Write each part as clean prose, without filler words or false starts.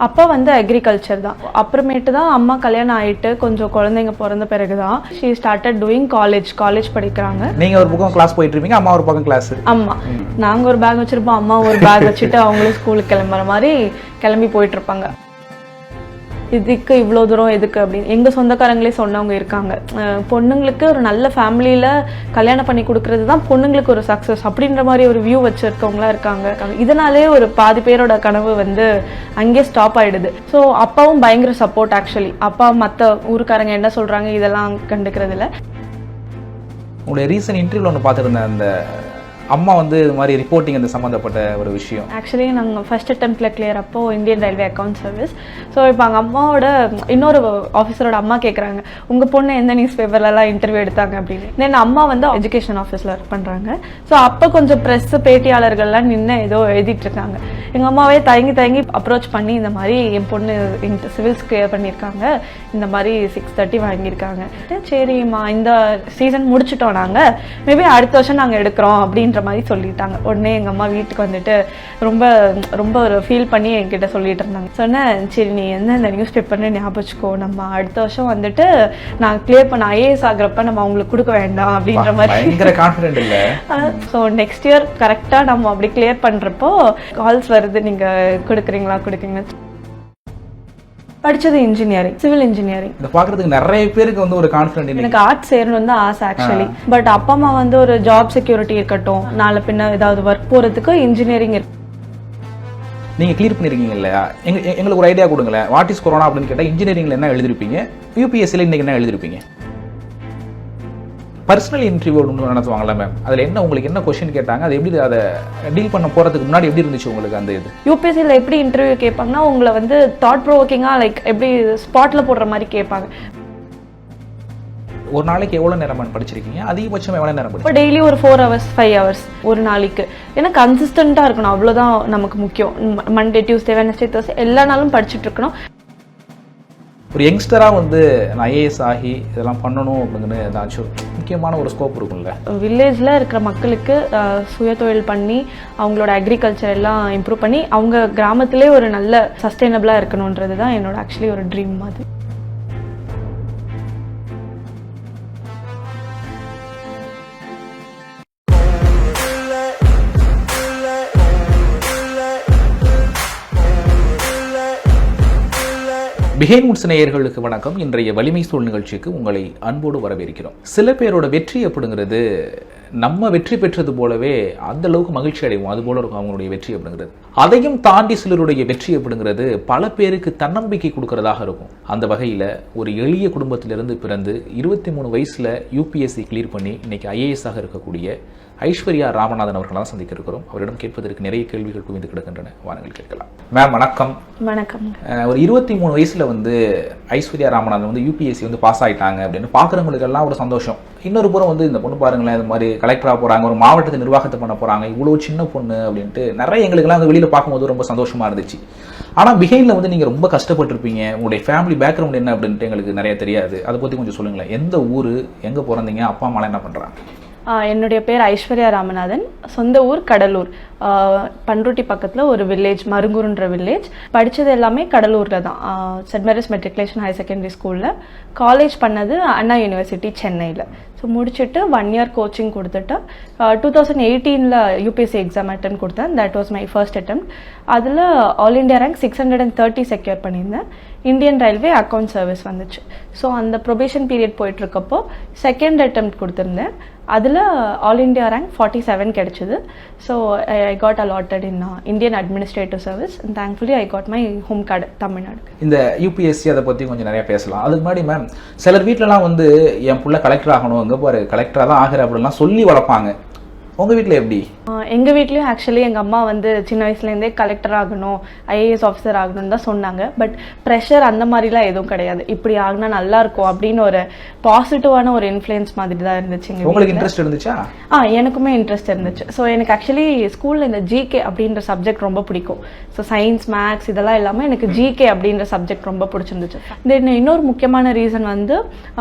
அப்பா வந்து அக்ரிகல்ச்சர் தான். அப்புறமேட்டு தான் அம்மா கல்யாணம் ஆகிட்டு கொஞ்சம் குழந்தைங்க பிறந்த பிறகு தான் ஷீ ஸ்டார்டட் டூயிங் காலேஜ் படிக்கிறாங்க. நீங்கள் ஒரு பக்கம் கிளாஸ் போயிட்டு இருப்பீங்க, அம்மா ஒரு பக்கம் கிளாஸ். ஆமாம், நாங்கள் ஒரு பேக் வச்சுருப்போம், அம்மா ஒரு பேக் வச்சுட்டு அவங்களும் ஸ்கூலுக்கு கிளம்புற மாதிரி கிளம்பி போயிட்டுருப்பாங்க. இதுக்கு இவ்வளோ தூரம் எதுக்கு அப்படின்னு எங்கள் சொந்தக்காரங்களே சொன்னவங்க இருக்காங்க. பொண்ணுங்களுக்கு ஒரு நல்ல ஃபேமிலியில் கல்யாணம் பண்ணி கொடுக்கறது தான் பொண்ணுங்களுக்கு ஒரு சக்ஸஸ் அப்படின்ற மாதிரி ஒரு வியூ வச்சுருக்கவங்களாம் இருக்காங்க. இதனாலே ஒரு பாதி பேரோட கனவு வந்து அங்கேயே ஸ்டாப் ஆகிடுது. ஸோ அப்பாவும் பயங்கர சப்போர்ட். ஆக்சுவலி அப்பா மற்ற ஊருக்காரங்க என்ன சொல்கிறாங்க இதெல்லாம் கண்டுக்கிறது இல்லை. உங்களுடைய ரீசன்ட் இன்டர்வியூவில் ஒன்று பார்த்துருந்தேன், அந்த அம்மா வந்து இது மாதிரி ரிப்போர்ட்டிங் அந்த சம்மந்தப்பட்ட ஒரு விஷயம். ஆக்சுவலி நாங்கள் ஃபர்ஸ்ட் அட்டெம்ப்டில் கிளியர் அப்போ Indian railway account service. So இப்போ அங்கே அம்மாவோட இன்னொரு ஆஃபீஸரோட அம்மா கேட்குறாங்க, உங்கள் பொண்ணு எந்த நியூஸ் பேப்பர்லலாம் இன்டர்வியூ எடுத்தாங்க அப்படின்னு. தென் அம்மா வந்து எஜுகேஷன் ஆஃபீஸில் ஒர்க் பண்ணுறாங்க. ஸோ அப்போ கொஞ்சம் ப்ரெஸ் பேட்டியாளர்கள்லாம் நின்று ஏதோ எழுதிட்டுருக்காங்க. எங்கள் அம்மாவே தயங்கி அப்ரோச் பண்ணி இந்த மாதிரி என் பொண்ணு சிவில்ஸ் கிளியர் பண்ணியிருக்காங்க, இந்த மாதிரி 630 வாங்கியிருக்காங்க. சரிம்மா இந்த சீசன் முடிச்சிட்டோம், நாங்கள் மேபி அடுத்த வருஷம் நாங்கள் எடுக்கிறோம் அப்படின்ற மாதிரி சொல்லிட்டாங்க. உடனே எங்கள் அம்மா வீட்டுக்கு வந்துட்டு ரொம்ப ரொம்ப ஒரு ஃபீல் பண்ணி என்கிட்ட சொல்லிட்டு இருந்தாங்க. சொன்னேன், சரி நீ இந்த நியூஸ் பேப்பர்னு ஞாபகம் வச்சுக்கோ, நம்ம அடுத்த வருஷம் வந்துட்டு நான் கிளியர் பண்ண IAS ஆகிறப்ப நம்ம அவங்களுக்கு கொடுக்க வேண்டாம் அப்படின்ற மாதிரி கான்ஃபிடென்ட் இல்லை. ஸோ நெக்ஸ்ட் இயர் கரெக்டாக நம்ம அப்படி கிளியர் பண்ணுறப்போ கால்ஸ் வருது, நீங்கள் கொடுக்குறீங்களா. படிச்சது இன்ஜினியரிங், சிவில் இன்ஜினியரிங். இதை பார்க்கறதுக்கு நிறைய பேருக்கு வந்து ஒரு கான்ஃபிடென்ட். எனக்கு ஆர்ட்ஸ் சேரணும் தான் ஆசை ஆக்சுவலி. பட் அப்பா அம்மா வந்து ஒரு ஜாப் செக்யூரிட்டி இருக்கட்டும், நாளை பின்ன ஏதாவது ஒர்க் போகிறதுக்கு இன்ஜினியரிங் இருக்கு. நீங்கள் கிளியர் பண்ணியிருக்கீங்க இல்லையா, எங்களுக்கு ஒரு ஐடியா கொடுங்களேன். வாட் இஸ் கொரோனா அப்படின்னு கேட்டால் இன்ஜினியரிங்கில் என்ன எழுதிருப்பீங்க, UPSCயில் இன்றைக்கி என்ன எழுதிருப்பீங்க? பர்சனல் இன்டர்வியூ ஒன்று நடத்துவாங்களா மேம், அதில் என்ன உங்களுக்கு என்ன கொஸ்டின் கேட்டாங்க, அது எப்படி அதை டீல் பண்ண போகிறதுக்கு முன்னாடி எப்படி இருந்துச்சு உங்களுக்கு அந்த இது? UPSCயில் எப்படி இன்டர்வியூ கேட்பாங்கன்னா உங்களை வந்து தாட் ப்ரோவோக்கிங்காக லைக் எப்படி ஸ்பாட்டில் போடுற மாதிரி கேட்பாங்க. ஒரு நாளைக்கு எவ்வளோ நேரம் படிச்சிருக்கீங்க, அதிகபட்சம் எவ்வளோ நேரம் படிச்சு? டெய்லி ஒரு 4 hours 5 hours ஒரு நாளைக்கு. ஏன்னா கன்சிஸ்டண்ட்டாக இருக்கணும், அவ்வளோதான் நமக்கு முக்கியம். மண்டே டியூஸ்டே வெனஸ்டே தர்ஸ்டே எல்லா நாளும் படிச்சுட்டு இருக்கணும். ஒரு யங்ஸ்டராக வந்து நான் IAS ஆகி இதெல்லாம் பண்ணணும் அப்படிங்கிற ஏதாச்சும் முக்கியமான ஒரு ஸ்கோப் இருக்கும்ல. வில்லேஜில் இருக்கிற மக்களுக்கு சுய தொழில் பண்ணி அவங்களோட அக்ரிகல்ச்சர் எல்லாம் இம்ப்ரூவ் பண்ணி அவங்க கிராமத்திலே ஒரு நல்ல சஸ்டைனபிளாக இருக்கணுன்றது தான் என்னோட ஆக்சுவலி ஒரு ட்ரீம் மாதிரி. பிஹைண்ட் வுட்ஸ் நேயர்களுக்கு வணக்கம். இன்றைய வலிமை சூழ் நிகழ்ச்சிக்கு உங்களை அன்போடு வரவேற்கிறோம். சில பேரோட வெற்றி அப்படிங்கிறது நம்ம வெற்றி பெற்றது போலவே அந்த அளவுக்கு மகிழ்ச்சி அடைவோம், அது போல இருக்கும் அவங்களுடைய வெற்றி அப்படிங்கிறது. அதையும் தாண்டி சிலருடைய வெற்றி அப்படிங்கிறது பல பேருக்கு தன்னம்பிக்கை கொடுக்கறதாக இருக்கும். அந்த வகையில் ஒரு எளிய குடும்பத்திலிருந்து பிறந்து 23 வயசுல UPSC கிளியர் பண்ணி இன்னைக்கு IAS ஆக இருக்கக்கூடிய ஐஸ்வர்யா ராமநாதன் அவர்களால் சந்திக்க இருக்கிறோம். அவரிடம் கேட்பதற்கு நிறைய கேள்விகள் குவிந்து கிடக்கின்றன, வாருங்கள் கேட்கலாம். மேம் வணக்கம். வணக்கம். ஒரு 23 வயசுல வந்து ஐஸ்வர்யா ராமநாதன் வந்து UPSC வந்து பாஸ் ஆகிட்டாங்க அப்படின்னு பார்க்குறவங்களுக்கு எல்லாம் ஒரு சந்தோஷம். இன்னொரு புறம் வந்து இந்த பொண்ணு பாருங்களேன், இந்த மாதிரி கலெக்டராக போகிறாங்க, ஒரு மாவட்டத்தை நிர்வாகத்தை பண்ண போகிறாங்க, இவ்வளோ சின்ன பொண்ணு அப்படின்ட்டு நிறைய எங்களுக்கெல்லாம் வந்து வெளியில் பார்க்கும்போது ரொம்ப சந்தோஷமாக இருந்துச்சு. ஆனால் பிஹைண்டில் வந்து நீங்கள் ரொம்ப கஷ்டப்பட்டுருப்பீங்க. உங்களுடைய ஃபேமிலி பேக்ரவுண்ட் என்ன அப்படின்ட்டு எங்களுக்கு நிறைய தெரியாது. அதை பற்றி கொஞ்சம் சொல்லுங்களேன். எந்த ஊர், எங்கே பிறந்தீங்க, அப்பா அம்மாலாம் என்ன பண்ணுறாங்க? என்னுடைய பேர் ஐஸ்வர்யா ராமநாதன். சொந்த ஊர் கடலூர், பண்ருட்டி பக்கத்தில் ஒரு வில்லேஜ், மருங்கூர்ன்ற வில்லேஜ். படித்தது எல்லாமே கடலூரில் தான். Saint Mary's matriculation higher secondary ஸ்கூலில். காலேஜ் பண்ணது அண்ணா யூனிவர்சிட்டி சென்னையில். ஸோ முடிச்சுட்டு 1 year கோச்சிங் கொடுத்துட்டு 2018 UPSC எக்ஸாம் அட்டன் கொடுத்தேன். That was my first attempt. அதில் ஆல் இண்டியா ரேங்க் 630 செக்யூர் பண்ணியிருந்தேன். இந்தியன் ரயில்வே அக்கௌண்ட் சர்வீஸ் வந்துச்சு. ஸோ அந்த ப்ரொபேஷன் பீரியட் போயிட்டுருக்கப்போ செகண்ட் அட்டெம்ப்ட் கொடுத்துருந்தேன். அதில் ஆல் இண்டியா ரேங்க் 47 கிடச்சிது. So I got allotted in Indian administrative service. And thankfully I got my home card Tamil Nadu. இந்த UPSC அதை பற்றி கொஞ்சம் நிறைய பேசலாம். அதுக்கு முன்னாடி மேம், சிலர் வீட்டிலலாம் வந்து என் பிள்ளை கலெக்டர் ஆகணும், எங்கே பாரு கலெக்டராக தான் ஆகிற அப்படின்லாம் சொல்லி வளர்ப்பாங்க. உங்கள் வீட்டில் எப்படி? எங்கள் வீட்லேயும் ஆக்சுவலி எங்கள் அம்மா வந்து சின்ன வயசுலேருந்தே கலெக்டர் ஆகணும், IAS ஆஃபீஸர் ஆகணும்னு தான் சொன்னாங்க. பட் ப்ரெஷர் அந்த மாதிரிலாம் எதுவும் கிடையாது. இப்படி ஆகினா நல்லாயிருக்கும் அப்படின்னு ஒரு பாசிட்டிவான ஒரு இன்ஃப்ளூயன்ஸ் மாதிரி தான் இருந்துச்சு. உங்களுக்கு இன்ட்ரெஸ்ட் இருந்துச்சா? எனக்குமே இன்ட்ரெஸ்ட் இருந்துச்சு. ஸோ எனக்கு ஆக்சுவலி ஸ்கூலில் இந்த GK அப்படின்ற சப்ஜெக்ட் ரொம்ப பிடிக்கும். ஸோ சயின்ஸ், மேக்ஸ் இதெல்லாம் இல்லாமல் எனக்கு GK அப்படின்ற சப்ஜெக்ட் ரொம்ப பிடிச்சிருந்துச்சு. தென் இன்னொரு முக்கியமான ரீசன் வந்து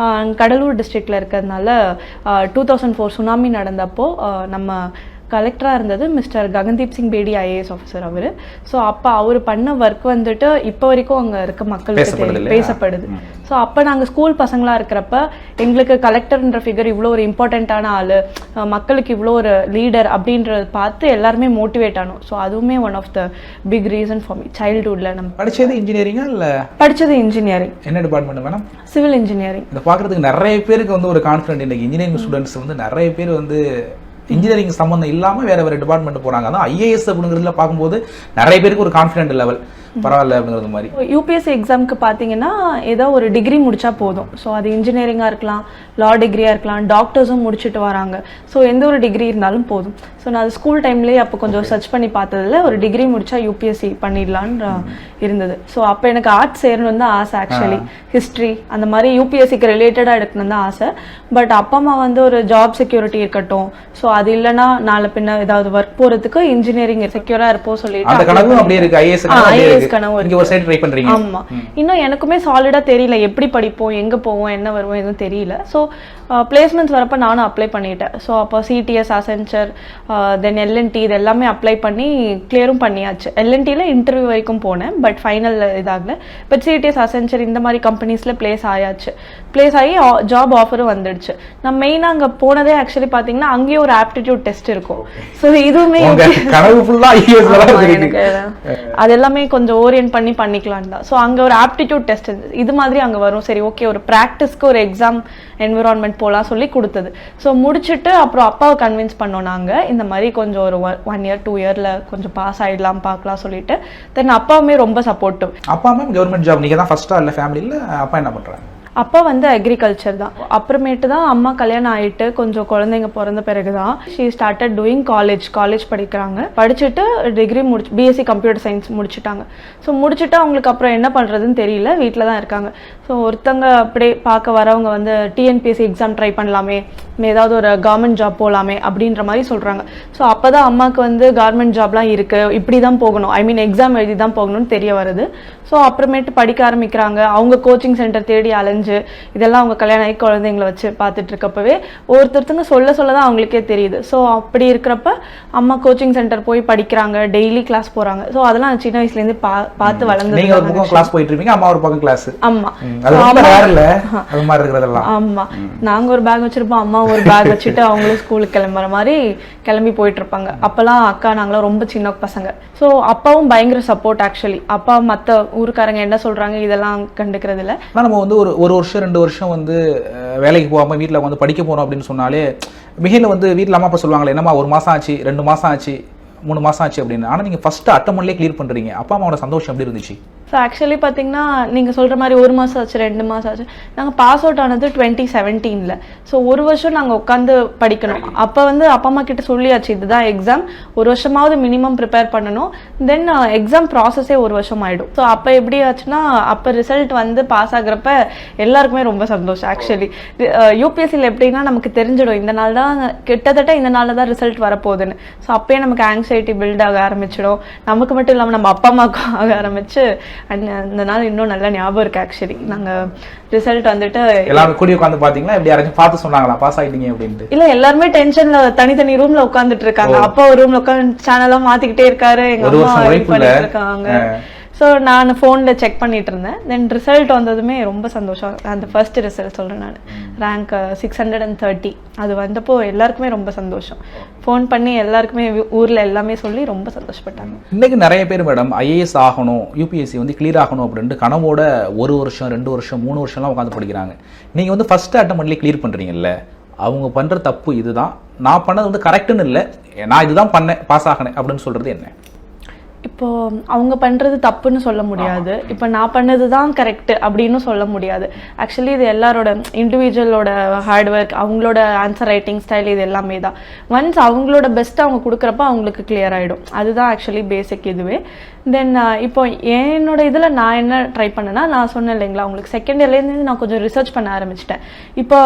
கடலூர் டிஸ்ட்ரிக்டில் இருக்கிறதுனால 2004 சுனாமி நடந்தப்போ நம்ம கலெக்டராக இருந்தது mister Gagandeep Singh Bedi IAS officer அவர். ஸோ அப்போ அவர் பண்ண ஒர்க் வந்துட்டு இப்போ வரைக்கும் அங்கே இருக்க மக்களுக்கு பேசப்படுது. ஸோ அப்போ நாங்கள் ஸ்கூல் பசங்களாக இருக்கிறப்ப எங்களுக்கு கலெக்டர்ன்ற ஃபிகர் இவ்வளோ ஒரு இம்பார்ட்டண்ட்டான ஆள், மக்களுக்கு இவ்வளோ ஒரு லீடர் அப்படின்றத பார்த்து எல்லாருமே மோட்டிவேட் ஆனோம். ஸோ அதுவுமே one of the big reason for me. சைல்ட்ஹுட்டில் நம்ம படிச்சது இன்ஜினியரிங்கா இல்லை? படித்தது இன்ஜினியரிங். என்ன டிபார்ட்மெண்ட் மேடம்? Civil engineering. இதை பார்க்குறதுக்கு நிறைய பேருக்கு வந்து ஒரு கான்ஃபிடென்ட். இன்னைக்கு இன்ஜினியரிங் ஸ்டூடெண்ட்ஸ் வந்து நிறைய பேர் வந்து இன்ஜினியரிங் சம்பந்தம் இல்லாமல் வேற டிபார்ட்மெண்ட் போகிறாங்க. அதான் ஐஏஎஸ் அப்படிங்கிறதுல பார்க்கும்போது நிறைய பேருக்கு ஒரு கான்ஃபிடென்ட் லெவல் பரவாயில்ல அப்படிங்கிறது மாதிரி. யூபிஎஸ்சி எக்ஸாமுக்கு பார்த்தீங்கன்னா ஏதோ ஒரு டிகிரி முடிச்சா போதும். ஸோ அது இன்ஜினியரிங்காக இருக்கலாம், லா டிகிரியாக இருக்கலாம், டாக்டர்ஸும் முடிச்சுட்டு வராங்க. ஸோ எந்த ஒரு டிகிரி இருந்தாலும் போதும். ஸோ நான் அது ஸ்கூல் டைம்லேயே அப்போ கொஞ்சம் சர்ச் பண்ணி பார்த்ததில் ஒரு டிகிரி முடிச்சா யூபிஎஸ்சி பண்ணிடலான்னு இருந்தது. ஸோ அப்போ எனக்கு ஆர்ட்ஸ் சேரணும்னு தான் ஆசை. ஆக்சுவலி ஹிஸ்ட்ரி அந்த மாதிரி யூபிஎஸ்சிக்கு ரிலேட்டடாக எடுக்கணும்னு தான் ஆசை. பட் அப்பா அம்மா வந்து ஒரு ஜாப் செக்யூரிட்டி இருக்கட்டும், ஸோ அது இல்லைன்னா நாளை பின்ன ஏதாவது ஒர்க் போகிறதுக்கு இன்ஜினியரிங் செக்யூராக இருப்போம் சொல்லிட்டு ஆமா. இன்னும் எனக்குமே சாலிடா தெரியல எப்படி படிப்போம், எங்க போவோம், என்ன வருவோம் எதுவும் தெரியல. ஸோ பிளேஸ்மெண்ட்ஸ் வரப்ப நானும் அப்ளை பண்ணிட்டேன். ஸோ அப்போ சிடிஎஸ், அசென்ச்சர், தென் எல்என்டி இது எல்லாமே அப்ளை பண்ணி கிளியரும் பண்ணியாச்சு. எல்என்டியில் இன்டர்வியூ வரைக்கும் போனேன், பட் ஃபைனல் இதாகல. பட் சிடிஎஸ், அசென்ச்சர் இந்த மாதிரி கம்பெனிஸில் பிளேஸ் ஆயாச்சு. பிளேஸ் ஆகி ஜாப் ஆஃபரும் வந்துடுச்சு. நான் மெயினாக அங்கே போனதே ஆக்சுவலி பார்த்தீங்கன்னா அங்கேயே ஒரு ஆப்டிடியூட் டெஸ்ட் இருக்கும். ஸோ இதுவுமே எனக்கு அது எல்லாமே கொஞ்சம் ஓரியன்ட் பண்ணிக்கலாம் தான். ஸோ அங்கே ஒரு ஆப்டிடியூட் டெஸ்ட் இது மாதிரி அங்கே வரும். சரி ஓகே, ஒரு ப்ராக்டிஸ்க்கு ஒரு எக்ஸாம் என்விரான்மெண்ட் போகலாம் சொல்லி கொடுத்தது. ஸோ முடிச்சுட்டு அப்புறம் அப்பாவை கன்வின்ஸ் பண்ணோம் நாங்கள் இந்த மாதிரி கொஞ்சம் ஒரு 1 year 2 yearல கொஞ்சம் பாஸ் ஆகிடலாம் பார்க்கலாம் சொல்லிட்டு. தென் அப்பாவுமே ரொம்ப சப்போர்ட்டிவ். அப்பா மேம் கவர்மெண்ட் ஜாப் நீங்கள் தான் ஃபர்ஸ்டா இல்லை ஃபேமிலியில்? அப்பா என்ன பண்ணுறாங்க? அப்பா வந்து அக்ரிகல்ச்சர் தான். அப்புறமேட்டு தான் அம்மா கல்யாணம் ஆகிட்டு கொஞ்சம் குழந்தைங்க பிறந்த பிறகு தான் ஷீ ஸ்டார்டட் டூயிங் காலேஜ் படிக்கிறாங்க. படிச்சுட்டு டிகிரி பிஎஸ்சி கம்ப்யூட்டர் சயின்ஸ் முடிச்சுட்டாங்க. ஸோ முடிச்சுட்டு அவங்களுக்கு அப்புறம் என்ன பண்ணுறதுன்னு தெரியல, வீட்டில் தான் இருக்காங்க. ஸோ ஒருத்தங்க அப்படியே பார்க்க வரவங்க வந்து டிஎன்பிஎஸ்சி எக்ஸாம் ட்ரை பண்ணலாமே, ஏதாவது ஒரு கவர்மெண்ட் ஜாப் போகலாமே அப்படின்ற மாதிரி சொல்கிறாங்க. ஸோ அப்போ தான் அம்மாவுக்கு வந்து கவர்மெண்ட் ஜாப்லாம் இருக்குது, இப்படி தான் போகணும், ஐ மீன் எக்ஸாம் எழுதி தான் போகணும்னு தெரிய வருது. ஸோ அப்புறமேட்டு படிக்க ஆரம்பிக்கிறாங்க. அவங்க கோச்சிங் சென்டர் தேடி அலைஞ்சு இதெல்லாம் அவங்க கல்யாணம் ஆகி குழந்தைங்களை வச்சு பார்த்துட்டு இருக்கப்பவே ஒருத்தருத்தங்க சொல்ல தான் அவங்களுக்கே தெரியுது. ஸோ அப்படி இருக்கிறப்ப அம்மா கோச்சிங் சென்டர் போய் படிக்கிறாங்க, டெய்லி கிளாஸ் போகிறாங்க. ஸோ அதெல்லாம் சின்ன வயசுலேருந்து பார்த்து வளர்ந்து கிளாஸ் போயிட்டு இருப்பீங்க, அம்மா ஒரு பக்கம் கிளாஸ். ஆமா ஆமா, நாங்க ஒரு பேக் வச்சிருப்போம், அம்மா ஒரு பேக் வச்சுட்டு அவங்களும் ஸ்கூலுக்கு கிளம்புற மாதிரி கிளம்பி போயிட்டு இருப்பாங்க. அப்பெல்லாம் அக்கா நாங்களாம் ரொம்ப சின்ன பசங்க. ஸோ அப்பாவும் பயங்கர சப்போர்ட். ஆக்சுவலி அப்பா மற்ற ஊருக்காரங்க என்ன சொல்றாங்க இதெல்லாம் கண்டுக்கிறது இல்லை. நம்ம வந்து ஒரு வருஷம் 2 வருஷம் வந்து வேலைக்கு போகாம வீட்டில் வந்து படிக்க போறோம் அப்படின்னு சொன்னாலே மிகையில வந்து வீட்டில் அம்மா அப்பா சொல்லுவாங்களே, என்னம்மா 1 மாசம் ஆச்சு, 2 மாசம் ஆச்சு, 3 மாசம் ஆச்சு அப்படின்னு. ஆனால் நீங்கள் ஃபர்ஸ்ட் அட்டம்லேயே கிளியர் பண்ணுறீங்க. அப்பா அம்மாவோட சந்தோஷம் எப்படி இருந்துச்சு? ஸோ ஆக்சுவலி பார்த்தீங்கன்னா நீங்கள் சொல்கிற மாதிரி 1 மாதம் ஆச்சு, 2 மாதம் ஆச்சு. நாங்கள் பாஸ் அவுட் ஆனது 2017. ஸோ 1 வருஷம் நாங்கள் உட்காந்து படிக்கணும். அப்போ வந்து அப்பா அம்மா கிட்ட சொல்லியாச்சு இதுதான் எக்ஸாம், 1 வருஷமாவது மினிமம் ப்ரிப்பேர் பண்ணணும். தென் எக்ஸாம் ப்ராசஸே 1 வருஷம் ஆகிடும். ஸோ அப்போ எப்படி ஆச்சுன்னா அப்போ ரிசல்ட் வந்து பாஸ் ஆகுறப்ப எல்லாருக்குமே ரொம்ப சந்தோஷம். ஆக்சுவலி யூபிஎஸ்சியில் எப்படின்னா நமக்கு தெரிஞ்சிடும் இந்த நாள் தான், கிட்டத்தட்ட இந்த நாளில் தான் ரிசல்ட் வரப்போகுதுன்னு. ஸோ அப்போயே நமக்கு ஆங்ஸைட்டி பில்ட் ஆக ஆரம்பிச்சிடும். நமக்கு மட்டும் இல்லாமல் நம்ம அப்பா அம்மாவுக்கும் ஆக ஆரம்பிச்சு. அந்த நாள் இன்னும் நல்லா ஞாபகம் இருக்கு. ஆக்சுவலி நாங்க ரிசல்ட் வந்துட்டு எல்லாரும் கூடி உட்கார்ந்து பாத்தீங்களா, எப்படி யாராச்சும் பார்த்து சொன்னாங்களா பாஸ் ஆயிட்டீங்க அப்படின்ட்டு? இல்ல, எல்லாருமே டென்ஷன்ல தனித்தனி ரூம்ல உட்கார்ந்துட்டு இருக்காங்க. அப்பா ஒரு ரூம்ல உட்கார்ந்து சேனலா மாத்திக்கிட்டே இருக்காரு, எங்க அம்மா பண்ணிட்டு இருக்காங்க. ஸோ நான் ஃபோனில் செக் பண்ணிட்டு இருந்தேன். தென் ரிசல்ட் வந்ததுமே ரொம்ப சந்தோஷம். அந்த ஃபர்ஸ்ட் ரிசல்ட் சொல்கிறேன் நான், ரேங்க் 630 அது வந்தப்போ எல்லாருக்குமே ரொம்ப சந்தோஷம். ஃபோன் பண்ணி எல்லாருக்குமே ஊரில் எல்லாமே சொல்லி ரொம்ப சந்தோஷப்பட்டாங்க. இன்னைக்கு நிறைய பேர் மேடம் ஐஏஎஸ் ஆகணும், யூபிஎஸ்சி வந்து கிளியர் ஆகணும் அப்படின்ட்டு கனவோட 1 வருஷம் 2 வருஷம் 3 வருஷம்லாம் உட்காந்து படிக்கிறாங்க. நீங்கள் வந்து ஃபர்ஸ்ட் அட்டம்ப்ட்லேயே கிளியர் பண்ணுறீங்கல்ல, அவங்க பண்ணுற தப்பு இதுதான், நான் பண்ணது வந்து கரெக்டுன்னு இல்லை, நான் இதுதான் பண்ணேன் பாஸ் ஆகினேன் அப்படின்னு சொல்கிறது என்ன? இப்போ அவங்க பண்ணுறது தப்புன்னு சொல்ல முடியாது, இப்போ நான் பண்ணது தான் கரெக்டு அப்படின்னு சொல்ல முடியாது. ஆக்சுவலி இது எல்லாரோட இண்டிவிஜுவலோட ஹார்ட் ஒர்க், அவங்களோட ஆன்சர் ரைட்டிங் ஸ்டைல் இது எல்லாமே தான். ஒன்ஸ் அவங்களோட பெஸ்ட்டை அவங்க கொடுக்குறப்ப அவங்களுக்கு கிளியர் ஆகிடும். அதுதான் ஆக்சுவலி பேசிக் இதுவே. தென் இப்போ என்னோட இதில் நான் என்ன ட்ரை பண்ணேன்னா, நான் சொன்னேன் இல்லைங்களா உங்களுக்கு, செகண்ட் இயர்லேருந்து நான் கொஞ்சம் ரிசர்ச் பண்ண ஆரம்பிச்சிட்டேன். இப்போ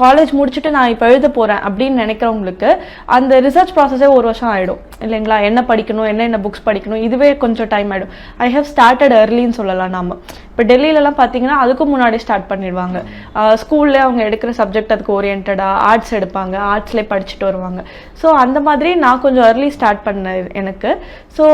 காலேஜ் முடிச்சுட்டு நான் இப்போ எழுத போகிறேன் அப்படின்னு நினைக்கிறவங்களுக்கு அந்த ரிசர்ச் ப்ராசஸே 1 வருஷம் ஆகிடும் இல்லைங்களா. என்ன படிக்கணும், என்ன புக்ஸ் படிக்கணும், இதுவே கொஞ்சம் டைம் ஆகிடும். ஐ ஹவ் ஸ்டார்டட் earlyன்னு சொல்லலாம். நாம இப்போ டெல்லியிலலாம் பார்த்தீங்கன்னா அதுக்கும் முன்னாடி ஸ்டார்ட் பண்ணிடுவாங்க. ஸ்கூல்ல அவங்க எடுக்கிற சப்ஜெக்ட் அதுக்கு ஓரியன்டாக ஆர்ட்ஸ் எடுப்பாங்க, ஆர்ட்ஸ்லேயே படிச்சுட்டு வருவாங்க. ஸோ அந்த மாதிரி நான் கொஞ்சம் early ஸ்டார்ட் பண்ணேன் எனக்கு. ஸோ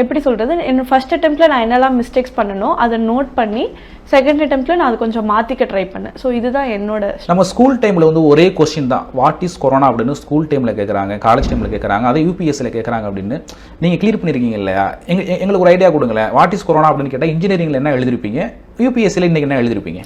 எப்படி சொல்கிறது, என்னோட ஃபர்ஸ்ட் அட்டெம்ப்டில் நான் என்னெல்லாம் மிஸ்டேக்ஸ் பண்ணணும் அதை நோட் பண்ணி செகண்ட் அட்டெம்ப்டில் நான் அது கொஞ்சம் மாற்றிக்க ட்ரை பண்ணேன். ஸோ இதுதான் என்னோட. நம்ம ஸ்கூல் டைமில் வந்து ஒரே கொஸ்டின் தான், வாட் இஸ் கொரோனா அப்படின்னு ஸ்கூல் டைமில் கேட்குறாங்க, காலேஜ் டைமில் கேட்குறாங்க, அதை யூபிஎஸ்சியில் கேட்குறாங்க அப்படின்னு நீங்கள் கிளியர் பண்ணியிருக்கீங்க இல்லையா? எங்களுக்கு ஒரு ஐடியா கொடுங்களேன். வாட் இஸ் கொரோனா அப்படின்னு கேட்டால் இன்ஜினியரிங்கில் என்ன எழுதிருப்பீங்க, யூபிஎஸ்சியில் இன்றைக்கி என்ன எழுதிருப்பீங்க?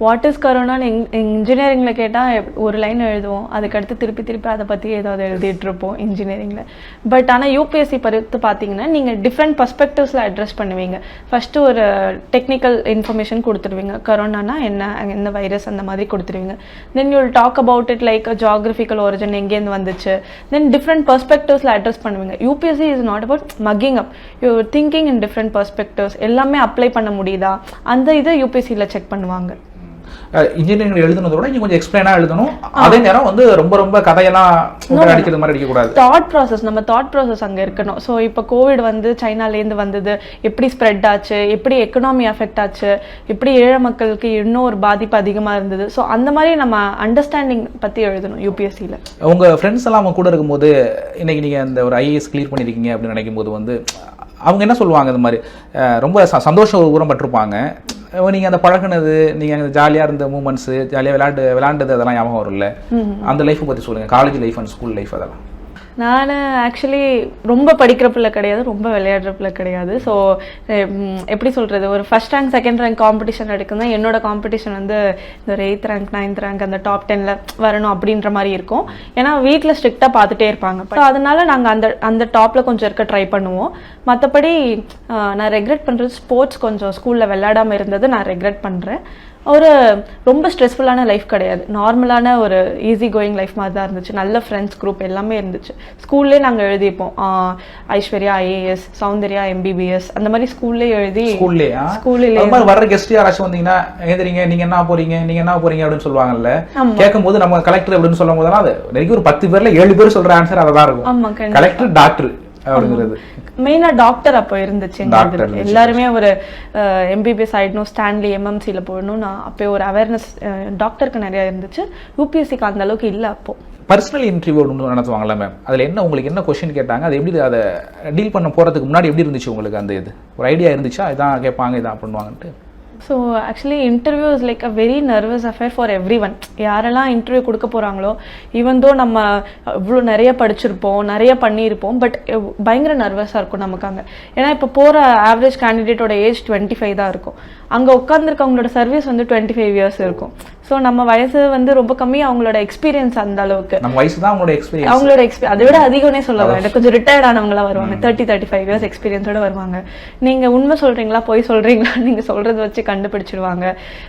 வாட் இஸ் கரோனான்னு இன்ஜினியரிங்கில் கேட்டால் ஒரு லைன் எழுதுவோம், அதுக்கடுத்து திருப்பி அதை பற்றி ஏதாவது எழுதிட்டு இருப்போம் இன்ஜினியரிங்கில். பட் ஆனால் யூபிஎஸ்சி பொறுத்து பார்த்தீங்கன்னா நீங்கள் டிஃப்ரெண்ட் பர்ஸ்பெக்டிவ்ஸில் அட்ரஸ் பண்ணுவீங்க. ஃபஸ்ட்டு ஒரு டெக்னிக்கல் இன்ஃபர்மேஷன் கொடுத்துருவீங்க, கரோனானா என்ன வைரஸ் அந்த மாதிரி கொடுத்துருவீங்க. Then you will talk about it like geographical origin, எங்கேருந்து வந்துச்சு. தென் டிஃப்ரெண்ட் பர்ஸ்பெக்டிவ்ஸில் அட்ரஸ் பண்ணுவீங்க. UPSC is not about mugging up, you thinking in different perspectives, எல்லாமே அப்ளை பண்ண முடியுதா அந்த இதை யூபிஎஸ்சியில் செக் பண்ணுவாங்க. இன்ஜினியரிங் எழுதுனதை விட கொஞ்சம் எக்ஸ்பிளைனாக எழுதணும், அதே நேரம் வந்து ரொம்ப கதையெல்லாம் அடிக்கிறது மாதிரி அடிக்கக்கூடாது. தாட் ப்ராசஸ், நம்ம தாட் ப்ராசஸ் அங்கே இருக்கணும். ஸோ இப்போ கோவிட் வந்து சைனாலேருந்து வந்தது, எப்படி ஸ்ப்ரெட் ஆச்சு, எப்படி எக்கனாமி அஃபெக்ட் ஆச்சு, எப்படி ஏழை மக்களுக்கு இன்னும் ஒரு பாதிப்பு அதிகமாக இருந்தது. ஸோ அந்த மாதிரி நம்ம அண்டர்ஸ்டாண்டிங் பற்றி எழுதணும் யூபிஎஸ்சியில். உங்கள் ஃப்ரெண்ட்ஸ் எல்லாம் அவங்க கூட இருக்கும்போது இன்னைக்கு நீங்கள் அந்த ஒரு ஐஏஎஸ் கிளியர் பண்ணியிருக்கீங்க அப்படின்னு நினைக்கும் போது வந்து அவங்க என்ன சொல்லுவாங்க? இந்த மாதிரி ரொம்ப சந்தோஷம் உரம் பட்டிருப்பாங்க. நீங்கள் அந்த பழகினது, நீங்கள் அந்த ஜாலியாக இருந்த மூமெண்ட்ஸு, ஜாலியாக விளையாண்டது அதெல்லாம் ஞாபகம் வரும்ல? அந்த லைஃப்பை பற்றி சொல்லுங்கள், college life and school life அதெல்லாம். நான் ஆக்சுவலி ரொம்ப படிக்கிற பிள்ளை கிடையாது, ரொம்ப விளையாடுற பிள்ளை கிடையாது. ஸோ எப்படி சொல்கிறது, ஒரு first rank second rank competition எடுக்குன்னா என்னோட காம்படிஷன் வந்து இந்த ஒரு 8th ரேங்க் 9th ரேங்க் அந்த டாப் 10ல் வரணும் அப்படின்ற மாதிரி இருக்கும். ஏன்னா வீட்டில் ஸ்ட்ரிக்டாக பார்த்துட்டே இருப்பாங்க. ஸோ அதனால நாங்கள் அந்த டாப்பில் கொஞ்சம் இருக்க ட்ரை பண்ணுவோம். மற்றபடி நான் ரெக்ரெட் பண்ணுறது ஸ்போர்ட்ஸ் கொஞ்சம் ஸ்கூலில் விளையாடாமல் இருந்தது நான் ரெக்ரெட் பண்ணுறேன். ஒரு ரொம்ப ஸ்ட்ரெஸ்ஃபுல்லான லைஃப் கிடையாது, நார்மலான ஒரு ஈஸி கோயிங் லைஃப் மாதிரி தான் இருந்துச்சு. நல்ல ஃப்ரெண்ட்ஸ் குரூப் எல்லாமே இருந்துச்சு. ஸ்கூல்லே நாங்கள் எழுதிப்போம், ஐஸ்வர்யா ஐஏஎஸ், சௌந்தர்யா எம்பிபிஎஸ், அந்த மாதிரி ஸ்கூல்லே எழுதி. ஸ்கூல்ல வர கெஸ்ட் யாராச்சும் வந்தீங்கன்னா எழுதுறீங்க, நீங்க என்ன போறீங்க அப்படின்னு சொல்லுவாங்கல்ல, கேட்கும்போது நம்ம கலெக்டர் அப்படின்னு சொல்லும் போதெல்லாம் அது நிறைய ஒரு 10 பேர்ல 7 பேர் சொல்ற ஆன்சர் அதான் இருக்கும், கலெக்டர் டாக்டர் அப்படிங்கிறது. மெயினா டாக்டர் அப்போ இருந்துச்சு எல்லாருமே. ஒரு எம்பிபிஎஸ் ஆயிடணும், ஸ்டான்லி எம்எம்சியில் போடணும், நான் அப்போ ஒரு அவேர்னஸ் டாக்டருக்கு நிறைய இருந்துச்சு. யூபிஎஸ்சிக்கு அந்த அளவுக்கு இல்லை. அப்போ பர்சனல் இன்டர்வியூ ஒன்று நடத்துவாங்களா மேம்? அதில் என்ன உங்களுக்கு என்ன கொஸ்டின் கேட்டாங்க, அது எப்படி அதை டீல் பண்ண போகிறதுக்கு முன்னாடி எப்படி இருந்துச்சு உங்களுக்கு? அந்த இது ஒரு ஐடியா இருந்துச்சா, இதான் கேட்பாங்க இதான் பண்ணுவாங்கன்ட்டு? So actually interview is like a very nervous affair for everyone. யாரெல்லாம் இன்டர்வியூ கொடுக்க போகிறாங்களோ, ஈவன் தோ நம்ம இவ்வளோ நிறைய படிச்சிருப்போம், நிறைய பண்ணியிருப்போம், பட் பயங்கர நர்வஸாக இருக்கும் நமக்கு அங்கே. ஏன்னா இப்போ போகிற ஆவரேஜ் கேண்டிடேட்டோட ஏஜ் 25 தான் இருக்கும். அங்கே உட்காந்துருக்கவங்களோட சர்வீஸ் வந்து 25 இயர்ஸ் இருக்கும். ஸோ நம்ம வயசு வந்து ரொம்ப கம்மி, அவங்களோட எக்ஸ்பீரியன்ஸ் அந்த அளவுக்கு. நம்ம வயசு தான் அவங்களோட எக்ஸ்பீரியன்ஸ், அதை விட அதிகம்னே சொல்லலாம். கொஞ்சம் ரிட்டையர்ட் ஆனவங்களா வருவாங்க, 30-35 இயர்ஸ் எக்ஸ்பீரியன்ஸோட வருவாங்க. நீங்கள் உண்மை சொல்கிறீங்களா பொய் சொல்கிறீங்களா நீங்கள் சொல்கிறத வச்சு கண்டுபிடிச்சிடுவாங்க.